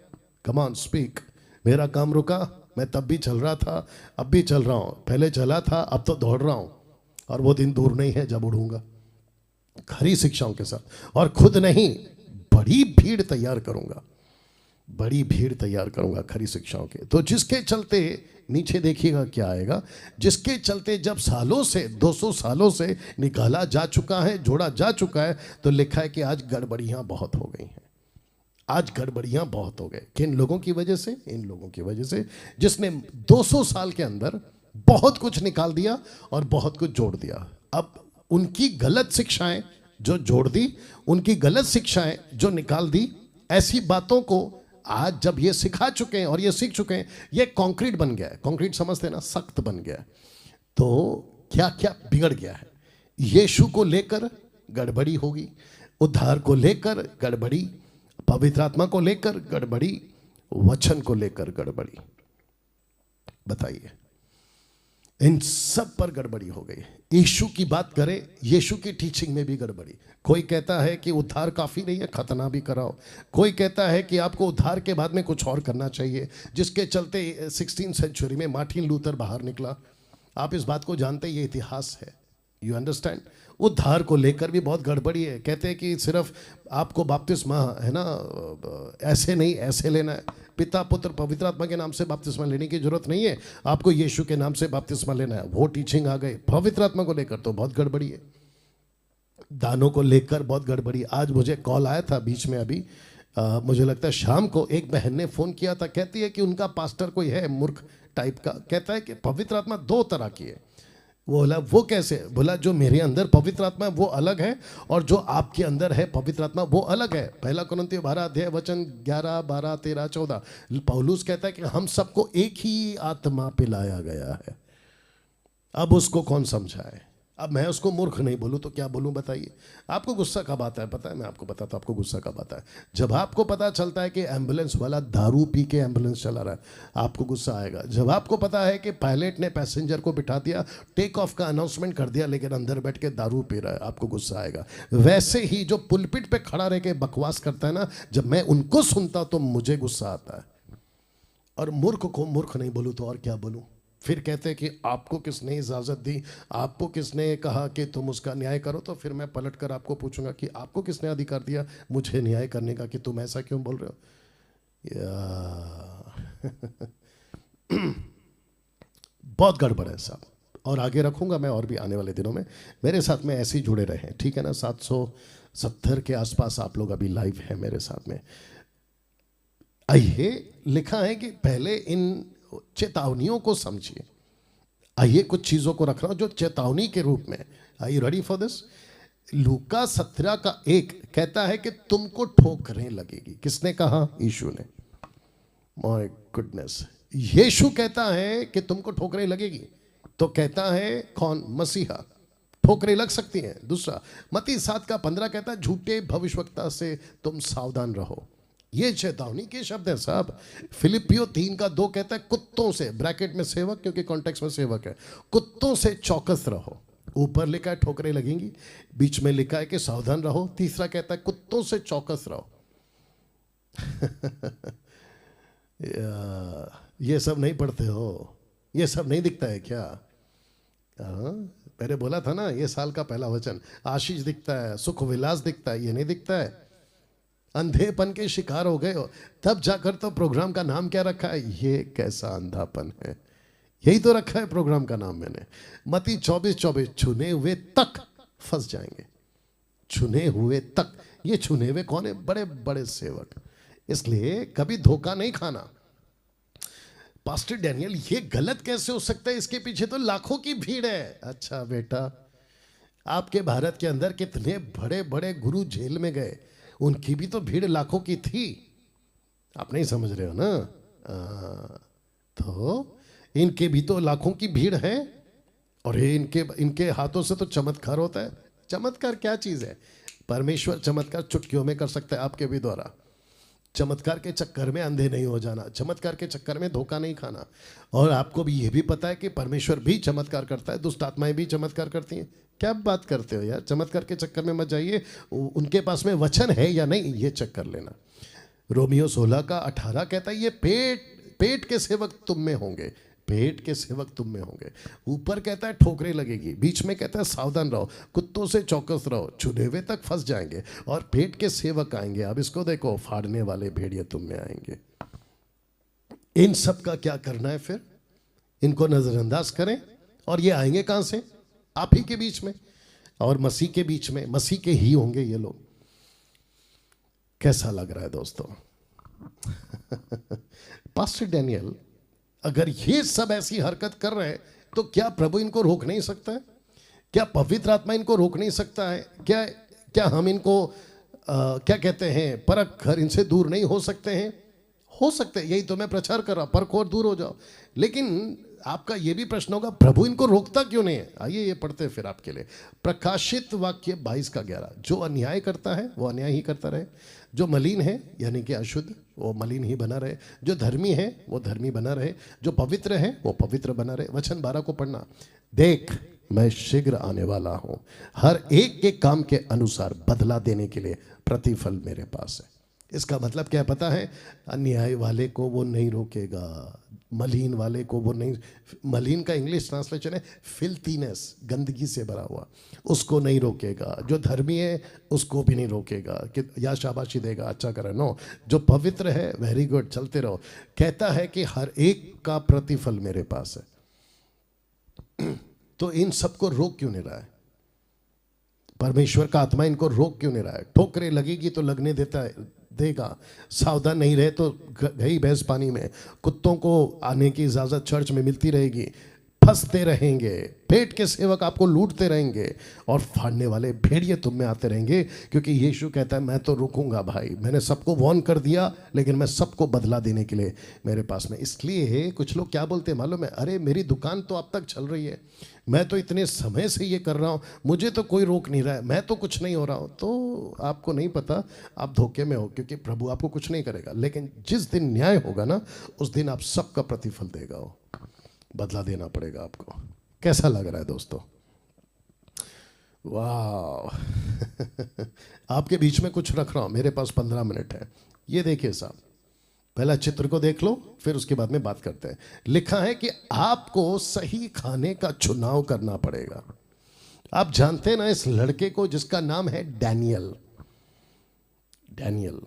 Come on speak. मेरा काम रुका? मैं तब भी चल रहा था, अब भी चल रहा हूं। पहले चला था, अब तो दौड़ रहा हूं। और वो दिन दूर नहीं है जब उड़ूंगा खरी शिक्षाओं के साथ। और खुद नहीं, बड़ी भीड़ तैयार करूंगा, बड़ी भीड़ तैयार करूंगा खरी शिक्षाओं के। तो जिसके चलते नीचे देखिएगा क्या आएगा, जिसके चलते जब सालों से 200 सालों से निकाला जा चुका है, जोड़ा जा चुका है, तो लिखा है कि आज गड़बड़ियां बहुत हो गई हैं। आज गड़बड़ियां बहुत हो गए। किन लोगों की वजह से? इन लोगों की वजह से जिसने 200 साल के अंदर बहुत कुछ निकाल दिया और बहुत कुछ जोड़ दिया। अब उनकी गलत शिक्षाएं जो जोड़ दी, उनकी गलत शिक्षाएं जो निकाल दी, ऐसी बातों को आज जब ये सिखा चुके हैं और ये सीख चुके हैं, ये कंक्रीट बन गया है। कंक्रीट समझते हैं ना, सख्त बन गया है। तो क्या क्या बिगड़ गया है? यीशु को लेकर गड़बड़ी होगी, उद्धार को लेकर गड़बड़ी, पवित्र आत्मा को लेकर गड़बड़ी, वचन को लेकर गड़बड़ी। बताइए, इन सब पर गड़बड़ी हो गई। यीशु की बात करें, यीशु की टीचिंग में भी गड़बड़ी। कोई कहता है कि उद्धार काफी नहीं है, खतना भी कराओ। कोई कहता है कि आपको उद्धार के बाद में कुछ और करना चाहिए, जिसके चलते 16वीं सेंचुरी में मार्टिन लूथर बाहर निकला। आप इस बात को जानते, ये इतिहास है। You understand? उद्धार को लेकर भी बहुत गड़बड़ी है। कहते हैं कि सिर्फ आपको बपतिस्मा है ना, ऐसे नहीं ऐसे लेना है। पिता पुत्र पवित्र आत्मा के नाम से बपतिस्मा लेने की जरूरत नहीं है, आपको यीशु के नाम से बपतिस्मा लेना है। वो टीचिंग आ गई। पवित्र आत्मा को लेकर तो बहुत गड़बड़ी है। दानों को लेकर बहुत गड़बड़ी। आज मुझे कॉल आया था बीच में, अभी मुझे लगता है शाम को, एक बहन ने फ़ोन किया था। कहती है कि उनका पास्टर कोई है मूर्ख टाइप का, कहता है कि पवित्र आत्मा दो तरह की है। वो बोला वो कैसे? बोला जो मेरे अंदर पवित्र आत्मा है वो अलग है, और जो आपके अंदर है पवित्र आत्मा वो अलग है। पहला कुरिन्थियों 12 अध्याय वचन 11, 12, 13, 14 पौलुस कहता है कि हम सबको एक ही आत्मा पिलाया गया है। अब उसको कौन समझाए? अब मैं उसको मूर्ख नहीं बोलूँ तो क्या बोलूँ बताइए? आपको गुस्सा कब आता है पता है? मैं आपको बताता हूँ आपको गुस्सा कब आता है। जब आपको पता चलता है कि एम्बुलेंस वाला दारू पी के एम्बुलेंस चला रहा है, आपको गुस्सा आएगा। जब आपको पता है कि पायलट ने पैसेंजर को बिठा दिया, टेक ऑफ का अनाउंसमेंट कर दिया, लेकिन अंदर बैठ के दारू पी रहा है, आपको गुस्सा आएगा। वैसे ही जो पुलपिट पे खड़ा रह के बकवास करता है ना, जब मैं उनको सुनता तो मुझे गुस्सा आता है। और मूर्ख को मूर्ख नहीं बोलूँ तो और क्या बोलूँ? फिर कहते हैं कि आपको किसने इजाज़त दी, आपको किसने कहा कि तुम उसका न्याय करो? तो फिर मैं पलट कर आपको पूछूंगा कि आपको किसने अधिकार दिया मुझे न्याय करने का, कि तुम ऐसा क्यों बोल रहे हो? बहुत गड़बड़ है साहब। और आगे रखूंगा मैं, और भी आने वाले दिनों में मेरे साथ में ऐसे ही जुड़े रहें, ठीक है ना? 770 के आसपास आप लोग अभी लाइव हैं मेरे साथ में। आइए, लिखा है कि पहले इन चेतावनियों को समझिए। आइए कुछ चीजों को रख रहा हूं जो चेतावनी के रूप में। Are you ready for this? लूका 17 का 1 कहता है कि तुमको ठोकरें लगेगी। किसने कहा? यीशु ने। माय गुडनेस, यीशु कहता है कि तुमको ठोकरें लगेगी। तो कहता है कौन? मसीहा। ठोकरें लग सकती हैं। दूसरा, मत्ती 7 का 15 कहता है झूठे भविष्यवक्ता से तुम सावधान रहो। ये चेतावनी के शब्द है साहब। फिलिपियो 3 का 2 कहता है कुत्तों से, ब्रैकेट में सेवक क्योंकि कॉन्टेक्स्ट में सेवक है, कुत्तों से चौकस रहो। ऊपर लिखा है ठोकरें लगेंगी, बीच में लिखा है कि सावधान रहो, तीसरा कहता है कुत्तों से चौकस रहो। ये सब नहीं पढ़ते हो? ये सब नहीं दिखता है क्या? मैंने बोला था ना, ये साल का पहला वचन। आशीष दिखता है, सुख विलास दिखता है, ये नहीं दिखता है। अंधेपन के शिकार हो गए हो, तब जाकर तो प्रोग्राम का नाम क्या रखा है? ये कैसा अंधापन है। यही तो रखा है प्रोग्राम का नाम मैंने। मत्ती 24:24 छुने हुए तक फंस जाएंगे। छुने हुए तक, ये छुने हुए कौन है? बड़े बड़े सेवक। इसलिए कभी धोखा नहीं खाना। पास्टर डैनियल ये गलत कैसे हो सकता है? इसके पीछे तो लाखों की भीड़ है। अच्छा बेटा, आपके भारत के अंदर कितने बड़े बड़े गुरु जेल में गए, उनकी भी तो भीड़ लाखों की थी। आप नहीं समझ रहे हो ना? तो इनके भी तो लाखों की भीड़ है, और इनके हाथों से तो चमत्कार होता है। चमत्कार क्या चीज़ है? परमेश्वर चमत्कार चुटकियों में कर सकता है आपके भी द्वारा। चमत्कार के चक्कर में अंधे नहीं हो जाना, चमत्कार के चक्कर में धोखा नहीं खाना। और आपको भी ये भी पता है कि परमेश्वर भी चमत्कार करता है, दुष्ट आत्माएं भी चमत्कार करती हैं। क्या बात करते हो यार? चमत्कार के चक्कर में मत जाइए। उनके पास में वचन है या नहीं ये चेक कर लेना। रोमियो 16 का 18 कहता है ये पेट के सेवक तुम में होंगे, पेट के सेवक तुम में होंगे। ऊपर कहता है ठोकरें लगेगी, बीच में कहता है सावधान रहो, कुत्तों से चौकस रहो, छुने हुए तक फंस जाएंगे, और पेट के सेवक आएंगे। अब इसको देखो, फाड़ने वाले भेड़िए तुम में आएंगे। इन सब का क्या करना है फिर? इनको नजरअंदाज करें। और ये आएंगे कहां से? आप ही के बीच में और मसीह के बीच में। मसीह के ही होंगे ये लोग। कैसा लग रहा है दोस्तों? पास्टर डैनियल अगर ये सब ऐसी हरकत कर रहे हैं तो क्या प्रभु इनको रोक नहीं सकता है? क्या पवित्र आत्मा इनको रोक नहीं सकता है? क्या हम इनको क्या कहते हैं, परख कर इनसे दूर नहीं हो सकते हैं? हो सकते हैं। यही तो मैं प्रचार कर रहा, परखो और दूर हो जाओ। लेकिन आपका ये भी प्रश्न होगा प्रभु इनको रोकता क्यों नहीं है? आइए ये पढ़ते हैं फिर आपके लिए। प्रकाशित वाक्य 22 का 11। जो अन्याय करता है वो अन्याय ही करता रहे, जो मलिन है यानी कि अशुद्ध वो मलिन ही बना रहे, जो धर्मी है वो धर्मी बना रहे, जो पवित्र है वो पवित्र बना रहे। वचन 12 को पढ़ना। देख मैं शीघ्र आने वाला हूँ, हर एक के काम के अनुसार बदला देने के लिए प्रतिफल मेरे पास है। इसका मतलब क्या पता है? अन्याय वाले को वो नहीं रोकेगा, मलिन वाले को वो नहीं, मलिन का इंग्लिश ट्रांसलेशन है फिल्थीनेस, गंदगी से भरा हुआ, उसको नहीं रोकेगा। जो धर्मी है उसको भी नहीं रोकेगा कि या शाबाशी देगा, अच्छा करे, नो। जो पवित्र है, वेरी गुड, चलते रहो। कहता है कि हर एक का प्रतिफल मेरे पास है। तो इन सबको रोक क्यों नहीं रहा है? परमेश्वर का आत्मा इनको रोक क्यों नहीं रहा है? ठोकरें लगेगी तो लगने देगा, सावधान नहीं रहे तो गई भैंस पानी में। कुत्तों को आने की इजाजत चर्च में मिलती रहेगी, फंसते रहेंगे, पेट के सेवक आपको लूटते रहेंगे और फाड़ने वाले भेड़िए तुम में आते रहेंगे। क्योंकि यीशु कहता है मैं तो रुकूंगा भाई, मैंने सबको वॉर्न कर दिया, लेकिन मैं सबको बदला देने के लिए मेरे पास में। इसलिए कुछ लोग क्या बोलते हैं मालूम है? अरे मेरी दुकान तो अब तक चल रही है, मैं तो इतने समय से ये कर रहा हूँ, मुझे तो कोई रोक नहीं रहा है, मैं तो कुछ नहीं हो रहा हूँ। तो आपको नहीं पता, आप धोखे में हो, क्योंकि प्रभु आपको कुछ नहीं करेगा। लेकिन जिस दिन न्याय होगा ना, उस दिन आप सबका प्रतिफल देगा, वो बदला देना पड़ेगा आपको। कैसा लग रहा है दोस्तों? वाह! आपके बीच में कुछ रख रहा हूं, मेरे पास 15 मिनट है। ये देखिए साहब, पहला चित्र को देख लो, फिर उसके बाद में बात करते हैं। लिखा है कि आपको सही खाने का चुनाव करना पड़ेगा। आप जानते हैं ना इस लड़के को जिसका नाम है डैनियल। डैनियल,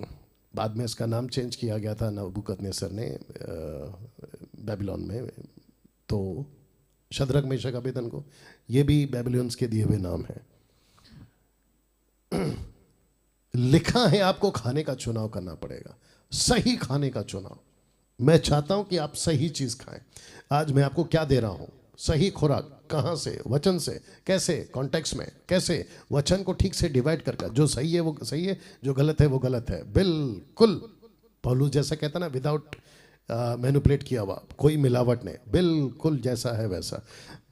बाद में इसका नाम चेंज किया गया था नबूकदनेस्सर ने बेबीलोन में। तो शद्रक मेशक अबेदनगो, ये भी बेबीलोन्स के दिए हुए नाम है। लिखा है आपको खाने का चुनाव करना पड़ेगा, सही खाने का चुनाव। मैं चाहता हूं कि आप सही चीज खाएं। आज मैं आपको क्या दे रहा हूं? सही खुराक। कहां से? वचन से। कैसे? कॉन्टेक्स्ट में। कैसे? वचन को ठीक से डिवाइड करके, जो सही है वो सही है, जो गलत है वो गलत है, बिल्कुल। पौलुस जैसा कहता ना, विदाउट मैनिपुलेट किया हुआ, कोई मिलावट नहीं, बिल्कुल जैसा है वैसा।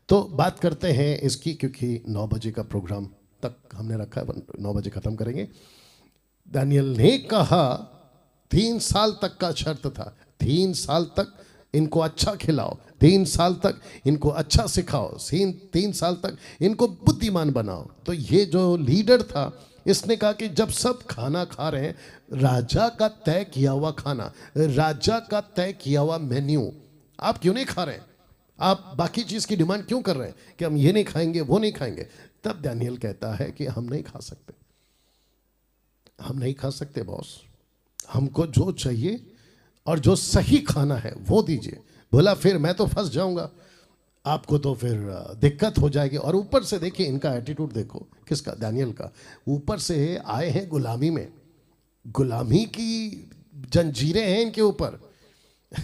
तो बात करते हैं इसकी, क्योंकि 9 बजे का प्रोग्राम तक हमने रखा है, 9 बजे खत्म करेंगे। दानियल ने कहा 3 साल तक का शर्त था, 3 साल तक इनको अच्छा खिलाओ, 3 साल तक इनको अच्छा सिखाओ, 3 साल तक इनको बुद्धिमान बनाओ। तो ये जो लीडर था, इसने कहा कि जब सब खाना खा रहे हैं, राजा का तय किया हुआ खाना, राजा का तय किया हुआ मेन्यू, आप क्यों नहीं खा रहे हैं? आप बाकी चीज की डिमांड क्यों कर रहे हैं कि हम ये नहीं खाएंगे, वो नहीं खाएंगे? तब दानियल कहता है कि हम नहीं खा सकते, हम नहीं खा सकते बॉस, हमको जो चाहिए और जो सही खाना है वो दीजिए। बोला फिर मैं तो फंस जाऊंगा, आपको तो फिर दिक्कत हो जाएगी। और ऊपर से देखिए इनका एटीट्यूड देखो, किसका? दानियल का। ऊपर से आए हैं गुलामी में, गुलामी की जंजीरें हैं इनके ऊपर,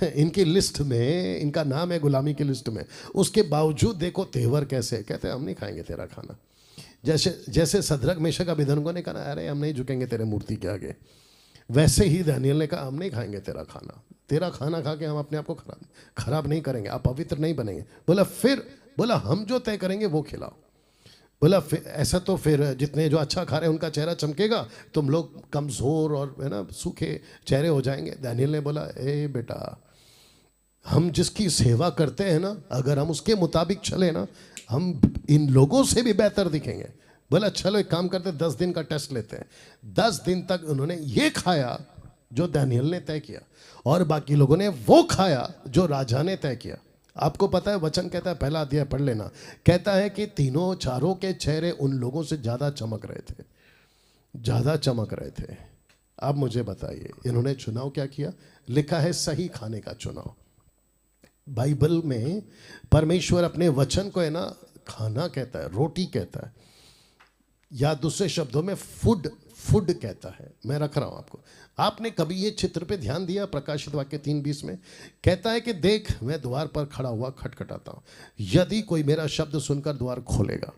इनकी लिस्ट में इनका नाम है गुलामी की लिस्ट में। उसके बावजूद देखो तेवर कैसे, कहते हैं हम नहीं खाएंगे तेरा खाना। जैसे शद्रक मेशक अबेदनगो ने कहा अरे हम नहीं झुकेंगे तेरे मूर्ति के आगे, वैसे ही दानियल ने कहा हम नहीं खाएंगे तेरा खाना, तेरा खाना खा के हम अपने आप को खराब नहीं करेंगे, आप पवित्र नहीं बनेंगे। बोला फिर, बोला हम जो तय करेंगे वो खिलाओ। बोला फिर ऐसा तो फिर जितने जो अच्छा खा रहे हैं उनका चेहरा चमकेगा, तुम लोग कमज़ोर और है ना सूखे चेहरे हो जाएंगे। दानियल ने बोला ए बेटा, हम जिसकी सेवा करते हैं ना, अगर हम उसके मुताबिक चले ना, हम इन लोगों से भी बेहतर दिखेंगे। बोला चलो एक काम करते, 10 दिन का टेस्ट लेते हैं। 10 दिन तक उन्होंने ये खाया जो दानियल ने तय किया, और बाकी लोगों ने वो खाया जो राजा ने तय किया। आपको पता है वचन कहता है, पहला अध्याय पढ़ लेना, कहता है कि तीनों चारों के चेहरे उन लोगों से ज़्यादा चमक रहे थे, ज़्यादा चमक रहे थे। अब मुझे बताइए इन्होंने चुनाव क्या किया? लिखा है सही खाने का चुनाव। बाइबल में परमेश्वर अपने वचन को है ना खाना कहता है, रोटी कहता है, या दूसरे शब्दों में फूड कहता है। मैं रख रहा हूं आपको। आपने कभी ये चित्र पे ध्यान दिया? प्रकाशित वाक्य 3:20 में कहता है कि देख मैं द्वार पर खड़ा हुआ खटखटाता हूं, यदि कोई मेरा शब्द सुनकर द्वार खोलेगा।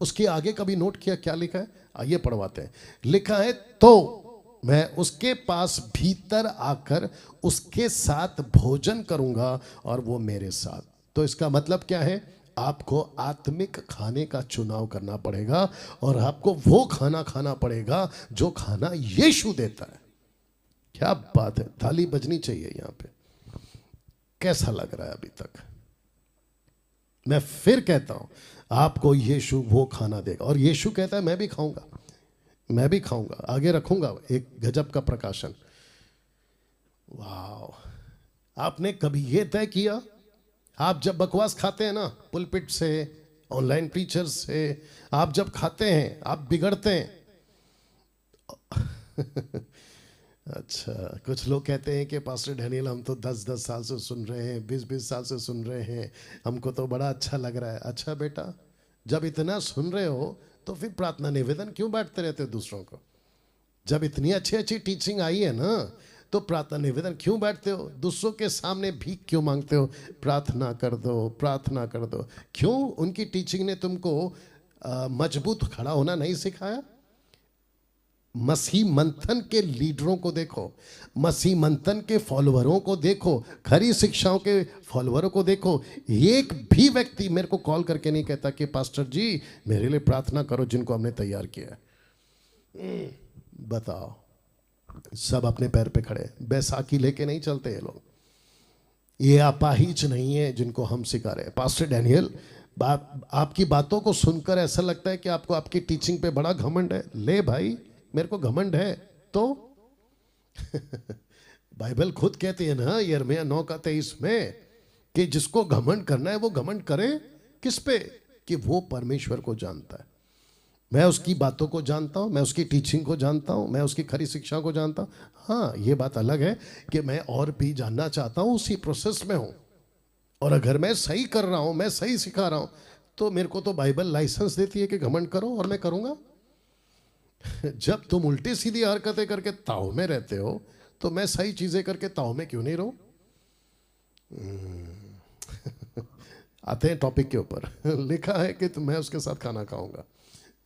उसके आगे कभी नोट किया क्या लिखा है? आइए पढ़वाते हैं। लिखा है तो मैं उसके पास भीतर आकर उसके साथ भोजन करूंगा और वो मेरे साथ। तो इसका मतलब क्या है? आपको आत्मिक खाने का चुनाव करना पड़ेगा और आपको वो खाना खाना पड़ेगा जो खाना यीशु देता है। क्या बात है, ताली बजनी चाहिए यहां पे। कैसा लग रहा है अभी तक? मैं फिर कहता हूं आपको यीशु वो खाना देगा, और यीशु कहता है मैं भी खाऊंगा, मैं भी खाऊंगा, आगे रखूंगा एक गजब का प्रकाशन। वाह, आपने कभी ये तय किया, आप जब बकवास खाते हैं ना पुलपिट से, ऑनलाइन प्रीचर से, आप जब खाते हैं आप बिगड़ते हैं। अच्छा, कुछ लोग कहते हैं कि पास्टर डैनियल हम तो 10-10 साल से सुन रहे हैं, 20-20 साल से सुन रहे हैं, हमको तो बड़ा अच्छा लग रहा है। अच्छा बेटा, जब इतना सुन रहे हो तो फिर प्रार्थना निवेदन क्यों बांटते रहते हो दूसरों को? जब इतनी अच्छी अच्छी टीचिंग आई है ना, तो प्रार्थना निवेदन क्यों बांटते हो? दूसरों के सामने भीख क्यों मांगते हो? प्रार्थना कर दो, प्रार्थना कर दो। क्यों? उनकी टीचिंग ने तुमको मजबूत खड़ा होना नहीं सिखाया? मसीह मंथन के लीडरों को देखो, मसीह मंथन के फॉलोअरों को देखो, खरी शिक्षाओं के फॉलोअरों को देखो। एक भी व्यक्ति मेरे को कॉल करके नहीं कहता कि पास्टर जी मेरे लिए प्रार्थना करो, जिनको हमने तैयार किया है। बताओ, सब अपने पैर पे खड़े, बैसाखी लेके नहीं चलते ये लोग। ये अपाहिज नहीं है जिनको हम सिखा रहे हैं। पास्टर डैनियल, आपकी बातों को सुनकर ऐसा लगता है कि आपको आपकी टीचिंग पे बड़ा घमंड है। ले भाई, मेरे को घमंड है तो बाइबल खुद कहती है ना यिर्मयाह 9:23 में कि जिसको घमंड करना है वो घमंड करे। किस पे? कि वो परमेश्वर को जानता है। मैं उसकी बातों को जानता हूं, मैं उसकी टीचिंग को जानता हूं, मैं उसकी खरी शिक्षा को जानता हूं। हाँ, ये बात अलग है कि मैं और भी जानना चाहता हूं, उसी प्रोसेस में हूं। और अगर मैं सही कर रहा हूं, मैं सही सिखा रहा हूं, तो मेरे को तो बाइबल लाइसेंस देती है कि घमंड करो, और मैं करूंगा। जब तुम उल्टी सीधी हरकतें करके ताव में रहते हो, तो मैं सही चीजें करके ताव में क्यों नहीं रहूं? आते हैं टॉपिक के ऊपर। लिखा है कि मैं उसके साथ खाना खाऊंगा।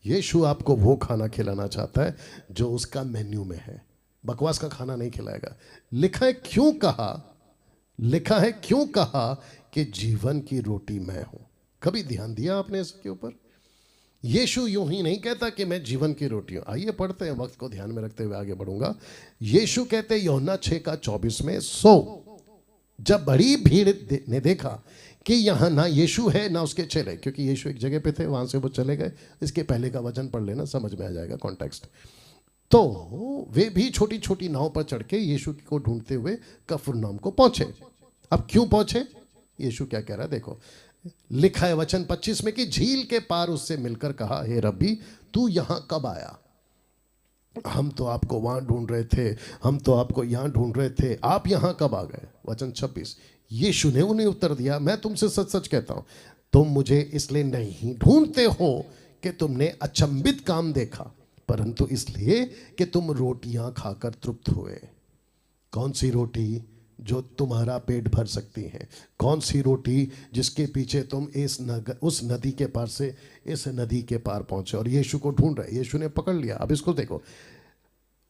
यीशु आपको वो खाना खिलाना चाहता है जो उसका मेन्यू में है। बकवास का खाना नहीं खिलाएगा। लिखा है क्यों कहा, लिखा है क्यों कहा कि जीवन की रोटी मैं हूं। कभी ध्यान दिया आपने इसके ऊपर? यीशु यूं ही नहीं कहता कि मैं जीवन की रोटी हूं। आइए पढ़ते हैं, वक्त को ध्यान में रखते हुए आगे बढ़ूंगा। यीशु कहते हैं यूहन्ना 6:24 में, जब बड़ी भीड़ ने देखा कि यहां ना यीशु है ना उसके चेले, क्योंकि यीशु एक जगह पे थे, वहां से वो चले गए। इसके पहले का वचन पढ़ लेना, समझ में आ जाएगा कॉन्टेक्स्ट। तो वे भी छोटी छोटी नाव पर चढ़ के यीशु को ढूंढते हुए कफरनहूम को पहुंचे। अब क्यों पहुंचे? यीशु क्या कह रहा है देखो। लिखा है वचन 25 में कि झील के पार उससे मिलकर कहा, हे रब्बी तू यहां कब आया? हम तो आपको वहां ढूंढ रहे थे, हम तो आपको यहां ढूंढ रहे थे, आप यहां कब आ गए? वचन 26, यीशु ने उन्हें उत्तर दिया, मैं तुमसे सच सच कहता हूं, तुम मुझे इसलिए नहीं ढूंढते हो कि तुमने अचंभित काम देखा, परंतु इसलिए कि तुम रोटियां खाकर तृप्त हुए। कौन सी रोटी? जो तुम्हारा पेट भर सकती हैं। कौन सी रोटी? जिसके पीछे तुम उस नदी के पार से इस नदी के पार पहुंचे। और यीशु को ढूंढ रहे, यीशु ने पकड़ लिया। अब इसको देखो,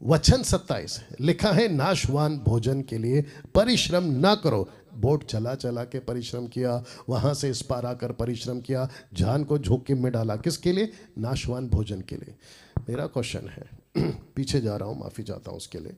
वचन 27 लिखा है, नाशवान भोजन के लिए परिश्रम ना करो। बोट चला चला के परिश्रम किया, वहां से इस पार आकर परिश्रम किया, जान को जोखिम में डाला। किसके लिए? नाशवान भोजन के लिए। मेरा क्वेश्चन है, पीछे जा रहा हूं, माफी चाहता हूं उसके लिए।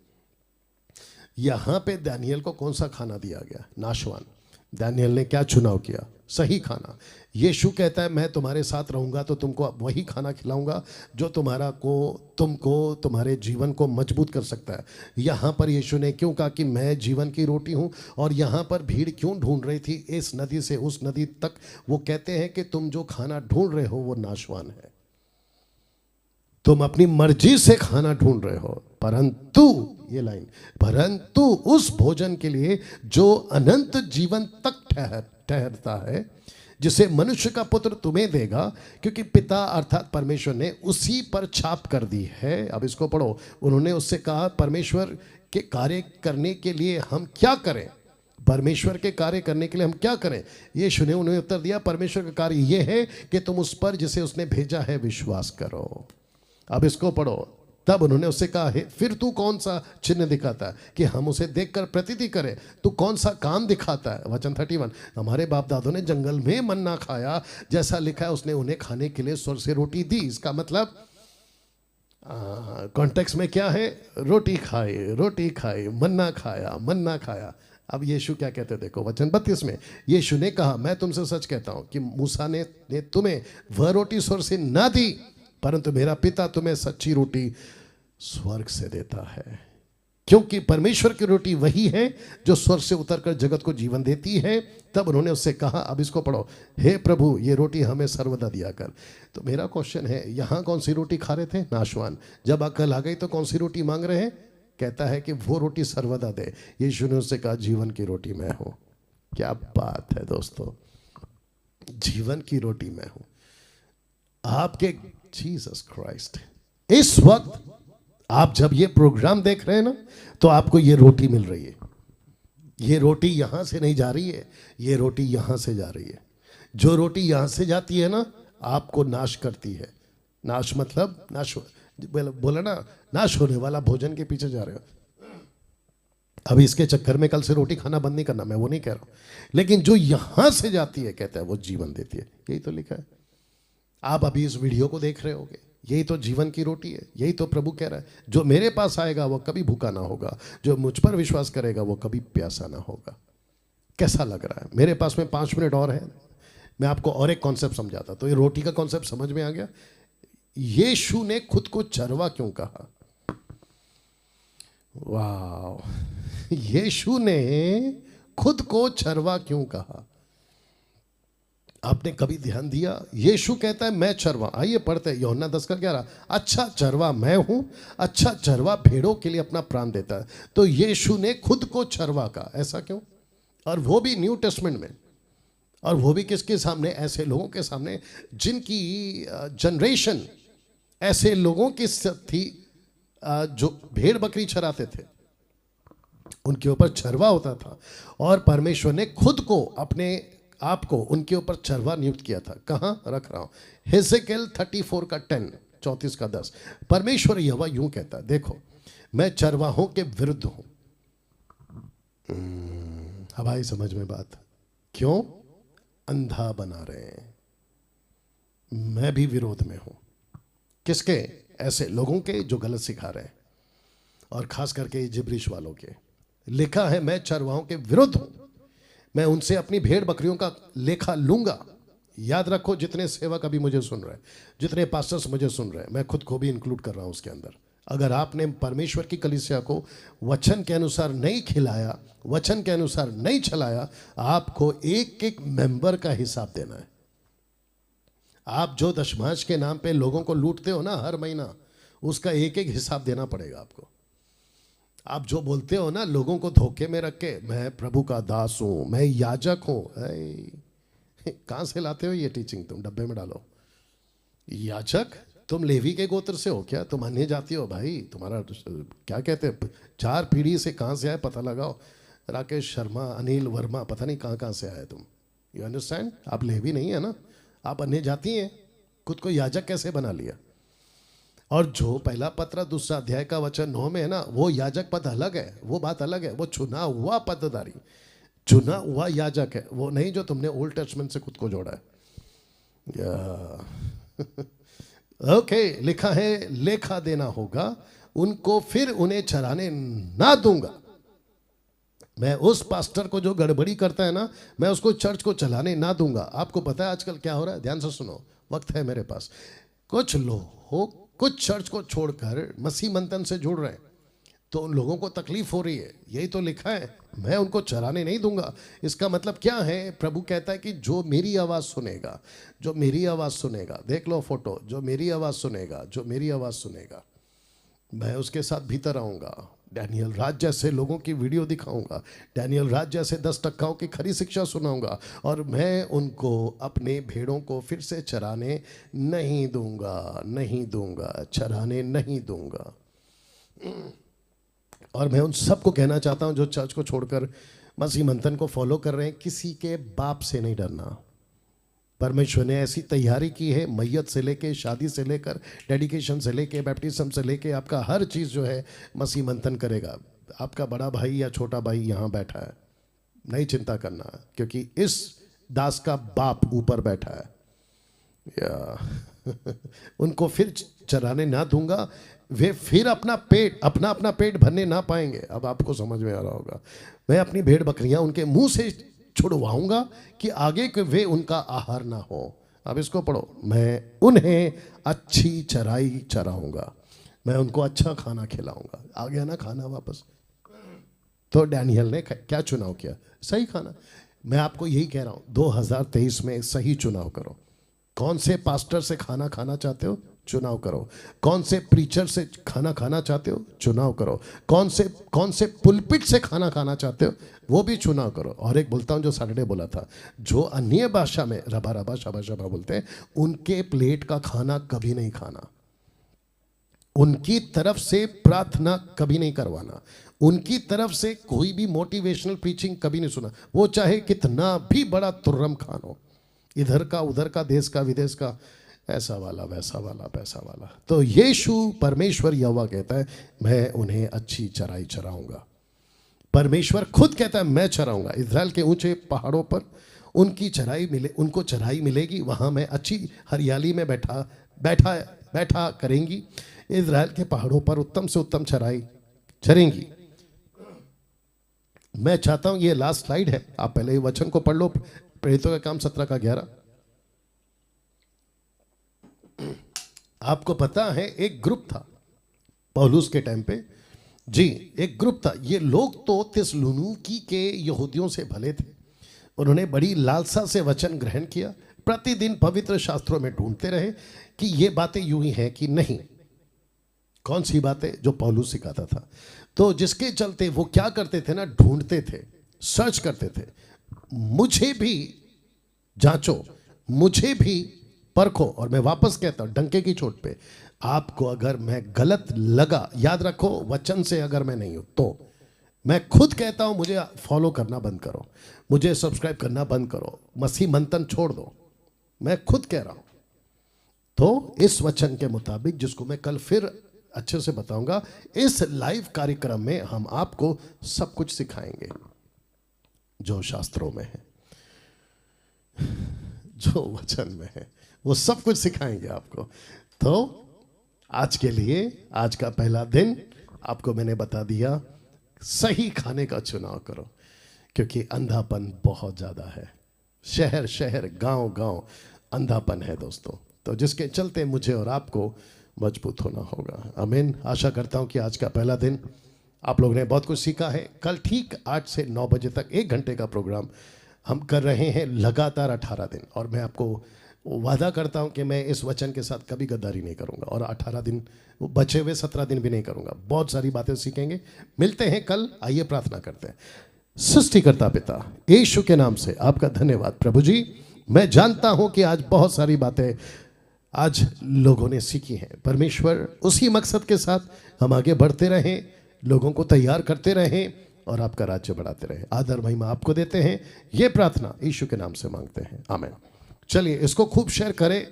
यहां पे दानियल को कौन सा खाना दिया गया? नाशवान। दानियल ने क्या चुनाव किया? सही खाना। यीशु कहता है मैं तुम्हारे साथ रहूंगा तो तुमको वही खाना खिलाऊंगा जो तुमको तुम्हारे जीवन को मजबूत कर सकता है। यहां पर यीशु ने क्यों कहा कि मैं जीवन की रोटी हूं? और यहां पर भीड़ क्यों ढूंढ रही थी इस नदी से उस नदी तक? वो कहते हैं कि तुम जो खाना ढूंढ रहे हो वो नाशवान है। तुम अपनी मर्जी से खाना ढूंढ रहे हो, परंतु ये लाइन, परंतु उस भोजन के लिए जो अनंत जीवन तक ठहरता है, जिसे मनुष्य का पुत्र तुम्हें देगा, क्योंकि पिता अर्थात परमेश्वर ने उसी पर छाप कर दी है। अब इसको पढ़ो। उन्होंने उससे कहा, परमेश्वर के कार्य करने के लिए हम क्या करें? परमेश्वर के कार्य करने के लिए हम क्या करें? यीशु ने उन्हें उत्तर दिया, परमेश्वर का कार्य यह है कि तुम उस पर जिसे उसने भेजा है विश्वास करो। अब इसको पढ़ो। तब उन्होंने उससे कहा, फिर तू कौन सा चिन्ह दिखाता है कि हम उसे देखकर प्रतीति करें? तू कौन सा काम दिखाता है? वचन 31, हमारे बाप दादों ने जंगल में मन्ना खाया, जैसा लिखा है उसने उन्हें खाने के लिए स्वर्ग से रोटी दी। इसका मतलब कॉन्टेक्स्ट में क्या है? रोटी खाई, मन्ना खाया। अब यीशु क्या कहते हैं देखो, वचन 32 में यीशु ने कहा, मैं तुमसे सच कहता हूं कि मूसा ने तुम्हें वह रोटी स्वर्ग से ना दी परंतु मेरा पिता तुम्हें सच्ची रोटी स्वर्ग से देता है, क्योंकि परमेश्वर की रोटी वही है जो स्वर्ग से उतरकर जगत को जीवन देती है। तब उन्होंने उससे कहा, अब इसको पढ़ो, हे प्रभु ये रोटी हमें सर्वदा दिया कर। तो मेरा क्वेश्चन है, यहाँ कौन सी रोटी खा रहे थे? नाशवान। जब अकल आ गई तो कौन सी रोटी मांग रहे हैं? कहता है कि वो रोटी सर्वदा दे। यीशु ने उससे कहा, जीवन की रोटी मैं हूँ। क्या बात है दोस्तों, जीवन की रोटी मैं हूँ आपके। जीसस क्राइस्ट, इस वक्त आप जब ये प्रोग्राम देख रहे हैं ना, तो आपको ये रोटी मिल रही है। ये रोटी यहां से नहीं जा रही है, ये रोटी यहां से जा रही है। जो रोटी यहां से जाती है ना, आपको नाश करती है। नाश मतलब नाश, बोला ना, नाश होने वाला भोजन के पीछे जा रहे हो। अभी इसके चक्कर में कल से रोटी खाना बंद नहीं करना, मैं वो नहीं कह रहा हूं, लेकिन जो यहां से जाती है, कहता है वो जीवन देती है। यही तो लिखा है। आप अभी इस वीडियो को देख रहे होगे, यही तो जीवन की रोटी है। यही तो प्रभु कह रहा है, जो मेरे पास आएगा वो कभी भूखा ना होगा, जो मुझ पर विश्वास करेगा वो कभी प्यासा ना होगा। कैसा लग रहा है? मेरे पास में 5 मिनट और है, मैं आपको और एक कॉन्सेप्ट समझाता। तो ये रोटी का कॉन्सेप्ट समझ में आ गया। यीशु ने खुद को चरवा क्यों कहा? वाह, यीशु ने खुद को चरवा क्यों कहा? आपने कभी ध्यान दिया? यीशु कहता है मैं चरवा। आइए पढ़ते हैं यूहन्ना 10:11। अच्छा चरवा मैं हूं, अच्छा चरवा भेड़ों के लिए अपना प्राण देता है। तो यीशु ने खुद को चरवा कहा। ऐसा क्यों? और वो भी न्यू टेस्टमेंट में, और वो भी किसके सामने? ऐसे लोगों के सामने जिनकी जनरेशन ऐसे लोगों की थी जो भेड़ बकरी चराते थे, उनके ऊपर चरवा होता था। और परमेश्वर ने खुद को, अपने आपको उनके ऊपर चरवा नियुक्त किया था। कहां रख रहा हूं? हेजेकिएल 34:10, 34:10। परमेश्वर यहोवा यूं कहता है, देखो मैं चरवाहों के विरुद्ध हूं। अब आई समझ में बात? क्यों? अंधा बना रहे हैं। मैं भी विरोध में हूं। किसके? ऐसे लोगों के जो गलत सिखा रहे हैं, और खास करके जिब्रिश वालों के। लिखा है मैं चरवाहों के विरुद्ध हूं, मैं उनसे अपनी भेड़ बकरियों का लेखा लूंगा। याद रखो, जितने सेवक अभी मुझे सुन रहे हैं, जितने पास्टर्स मुझे सुन रहे हैं, मैं खुद को भी इंक्लूड कर रहा हूं उसके अंदर। अगर आपने परमेश्वर की कलीसिया को वचन के अनुसार नहीं खिलाया, वचन के अनुसार नहीं चलाया, आपको एक एक मेंबर का हिसाब देना है। आप जो दशमांश के नाम पे लोगों को लूटते हो ना हर महीना, उसका एक एक हिसाब देना पड़ेगा आपको। आप जो बोलते हो ना लोगों को धोखे में रख के, मैं प्रभु का दास हूं, मैं याजक हूं, कहां से लाते हो ये टीचिंग? तुम डब्बे में डालो। याजक? तुम लेवी के गोत्र से हो क्या? तुम अन्य जाति हो भाई? तुम्हारा क्या कहते हैं, 4 पीढ़ी से कहां से आए पता लगाओ। राकेश शर्मा, अनिल वर्मा, पता नहीं कहां से आए तुम। You understand? आप लेवी नहीं है ना, आप अन्य जाति हैं। खुद को याजक कैसे बना लिया? और जो पहला पत्र 2 अध्याय का वचन 9 में है ना, वो याजक पद अलग है, वो बात अलग है। वो चुना हुआ पदधारी, चुना हुआ याजक है, वो नहीं जो तुमने ओल्ड टेस्टमेंट से खुद को जोड़ा है। ओके, लिखा है लेखा देना होगा उनको, फिर उन्हें चराने ना दूंगा। मैं उस पास्टर को जो गड़बड़ी करता है ना, मैं उसको चर्च को चलाने ना दूंगा। आपको पता है आजकल क्या हो रहा है? ध्यान से सुनो, वक्त है मेरे पास। कुछ लोग कुछ चर्च को छोड़कर मसीह मंथन से जुड़ रहे हैं, तो उन लोगों को तकलीफ हो रही है। यही तो लिखा है, मैं उनको चराने नहीं दूंगा। इसका मतलब क्या है? प्रभु कहता है कि जो मेरी आवाज़ सुनेगा, जो मेरी आवाज़ सुनेगा, देख लो फोटो, जो मेरी आवाज़ सुनेगा, जो मेरी आवाज़ सुनेगा, मैं उसके साथ भीतर आऊँगा। डैनियल राज जैसे लोगों की वीडियो दिखाऊंगा, डैनियल राज जैसे 10 टक्काओं की खरी शिक्षा सुनाऊंगा, और मैं उनको अपने भेड़ों को फिर से चराने नहीं दूंगा, नहीं दूंगा, चराने नहीं दूंगा। और मैं उन सबको कहना चाहता हूं जो चर्च को छोड़कर मसीह मंथन को फॉलो कर रहे हैं, किसी के बाप से नहीं डरना। परमेश्वर ने ऐसी तैयारी की है, मैयत से लेके, शादी से लेकर, डेडिकेशन से लेके, बैप्टिज्म से लेके, आपका हर चीज़ जो है मसीह मंथन करेगा। आपका बड़ा भाई या छोटा भाई यहाँ बैठा है, नहीं चिंता करना, क्योंकि इस दास का बाप ऊपर बैठा है। या उनको फिर चराने ना दूंगा, वे फिर अपना पेट भरने ना पाएंगे। अब आपको समझ में आ रहा होगा। मैं अपनी भेड़ बकरियां उनके मुंह से छुड़वाऊंगा कि आगे के वे उनका आहार ना हो। अब इसको पढ़ो, मैं उन्हें अच्छी चराई चराऊंगा, मैं उनको अच्छा खाना खिलाऊंगा। आ गया ना खाना वापस। तो डैनियल ने क्या चुनाव किया? सही खाना। मैं आपको यही कह रहा हूं, 2023 में सही चुनाव करो। कौन से पास्टर से खाना खाना चाहते हो? चुनाव करो। कौन से प्रीचर से खाना खाना चाहते हो? चुनाव करो। कौन से पुलपिट से खाना खाना चाहते हो? वो भी चुनाव करो। और एक बोलता हूं, जो सैटरडे बोला था, जो अन्य भाषा में रबा रबा शबा शबा बोलते हैं, उनके प्लेट का खाना कभी नहीं खाना, उनकी तरफ से प्रार्थना कभी नहीं करवाना, उनकी तरफ से कोई भी मोटिवेशनल प्रीचिंग कभी नहीं सुना, वो चाहे कितना भी बड़ा तुर्रम खान हो, इधर का उधर का, देश का विदेश का, ऐसा वाला वैसा वाला पैसा वाला। तो यीशु परमेश्वर यहोवा कहता है, मैं उन्हें अच्छी चराई चराऊंगा। परमेश्वर खुद कहता है, मैं चराऊंगा। इजराइल के ऊंचे पहाड़ों पर उनकी चराई मिले, उनको चराई मिलेगी, वहां मैं अच्छी हरियाली में बैठा करेंगी। इजराइल के पहाड़ों पर उत्तम से उत्तम चराई चरेंगी। मैं चाहता हूं, ये लास्ट स्लाइड है, आप पहले ही वचन को पढ़ लो, प्रेरितों का काम 17 का 11। आपको पता है, एक ग्रुप था पौलुस के टाइम पे, जी एक ग्रुप था। ये लोग तो थिस्सलुनीकि के यहूदियों से भले थे, उन्होंने बड़ी लालसा से वचन ग्रहण किया, प्रतिदिन पवित्र शास्त्रों में ढूंढते रहे कि ये बातें यूं ही हैं कि नहीं। कौन सी बातें? जो पौलुस सिखाता था। तो जिसके चलते वो क्या करते थे ना, ढूंढते थे, सर्च करते थे, मुझे भी जांचो, मुझे भी परखो। और मैं वापस कहता हूं, डंके की चोट पे, आपको अगर मैं गलत लगा, याद रखो, वचन से अगर मैं नहीं हूं तो मैं खुद कहता हूं, मुझे फॉलो करना बंद करो, मुझे सब्सक्राइब करना बंद करो, मसीह मंथन छोड़ दो, मैं खुद कह रहा हूं। तो इस वचन के मुताबिक, जिसको मैं कल फिर अच्छे से बताऊंगा, इस लाइव कार्यक्रम में हम आपको सब कुछ सिखाएंगे जो शास्त्रों में है, जो वचन में है, वो सब कुछ सिखाएंगे आपको। तो आज के लिए, आज का पहला दिन आपको मैंने बता दिया, सही खाने का चुनाव करो, क्योंकि अंधापन बहुत ज्यादा है, शहर शहर गांव गांव अंधापन है दोस्तों। तो जिसके चलते मुझे और आपको मजबूत होना होगा। आमीन। आशा करता हूं कि आज का पहला दिन आप लोगों ने बहुत कुछ सीखा है। कल ठीक 8 से 9 बजे तक 1 घंटे का प्रोग्राम हम कर रहे हैं, लगातार 18 दिन। और मैं आपको वादा करता हूं कि मैं इस वचन के साथ कभी गद्दारी नहीं करूंगा, और 18 दिन, बचे हुए 17 दिन भी नहीं करूंगा। बहुत सारी बातें सीखेंगे। मिलते हैं कल। आइए प्रार्थना करते हैं। सृष्टिकर्ता पिता, यीशु के नाम से आपका धन्यवाद प्रभु जी। मैं जानता हूं कि आज बहुत सारी बातें आज लोगों ने सीखी हैं परमेश्वर। उसी मकसद के साथ हम आगे बढ़ते रहें, लोगों को तैयार करते रहें और आपका राज्य बढ़ाते रहें। आदर महिमा आपको देते हैं, ये प्रार्थना यीशु के नाम से मांगते हैं, आमीन। चलिए, इसको खूब शेयर करें,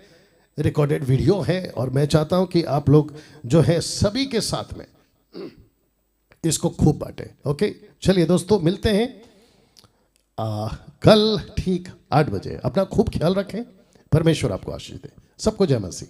रिकॉर्डेड वीडियो है, और मैं चाहता हूं कि आप लोग जो है सभी के साथ में इसको खूब बांटें। ओके, चलिए दोस्तों, मिलते हैं कल ठीक 8 बजे। अपना खूब ख्याल रखें, परमेश्वर आपको आशीष दे। सबको जय मसीह।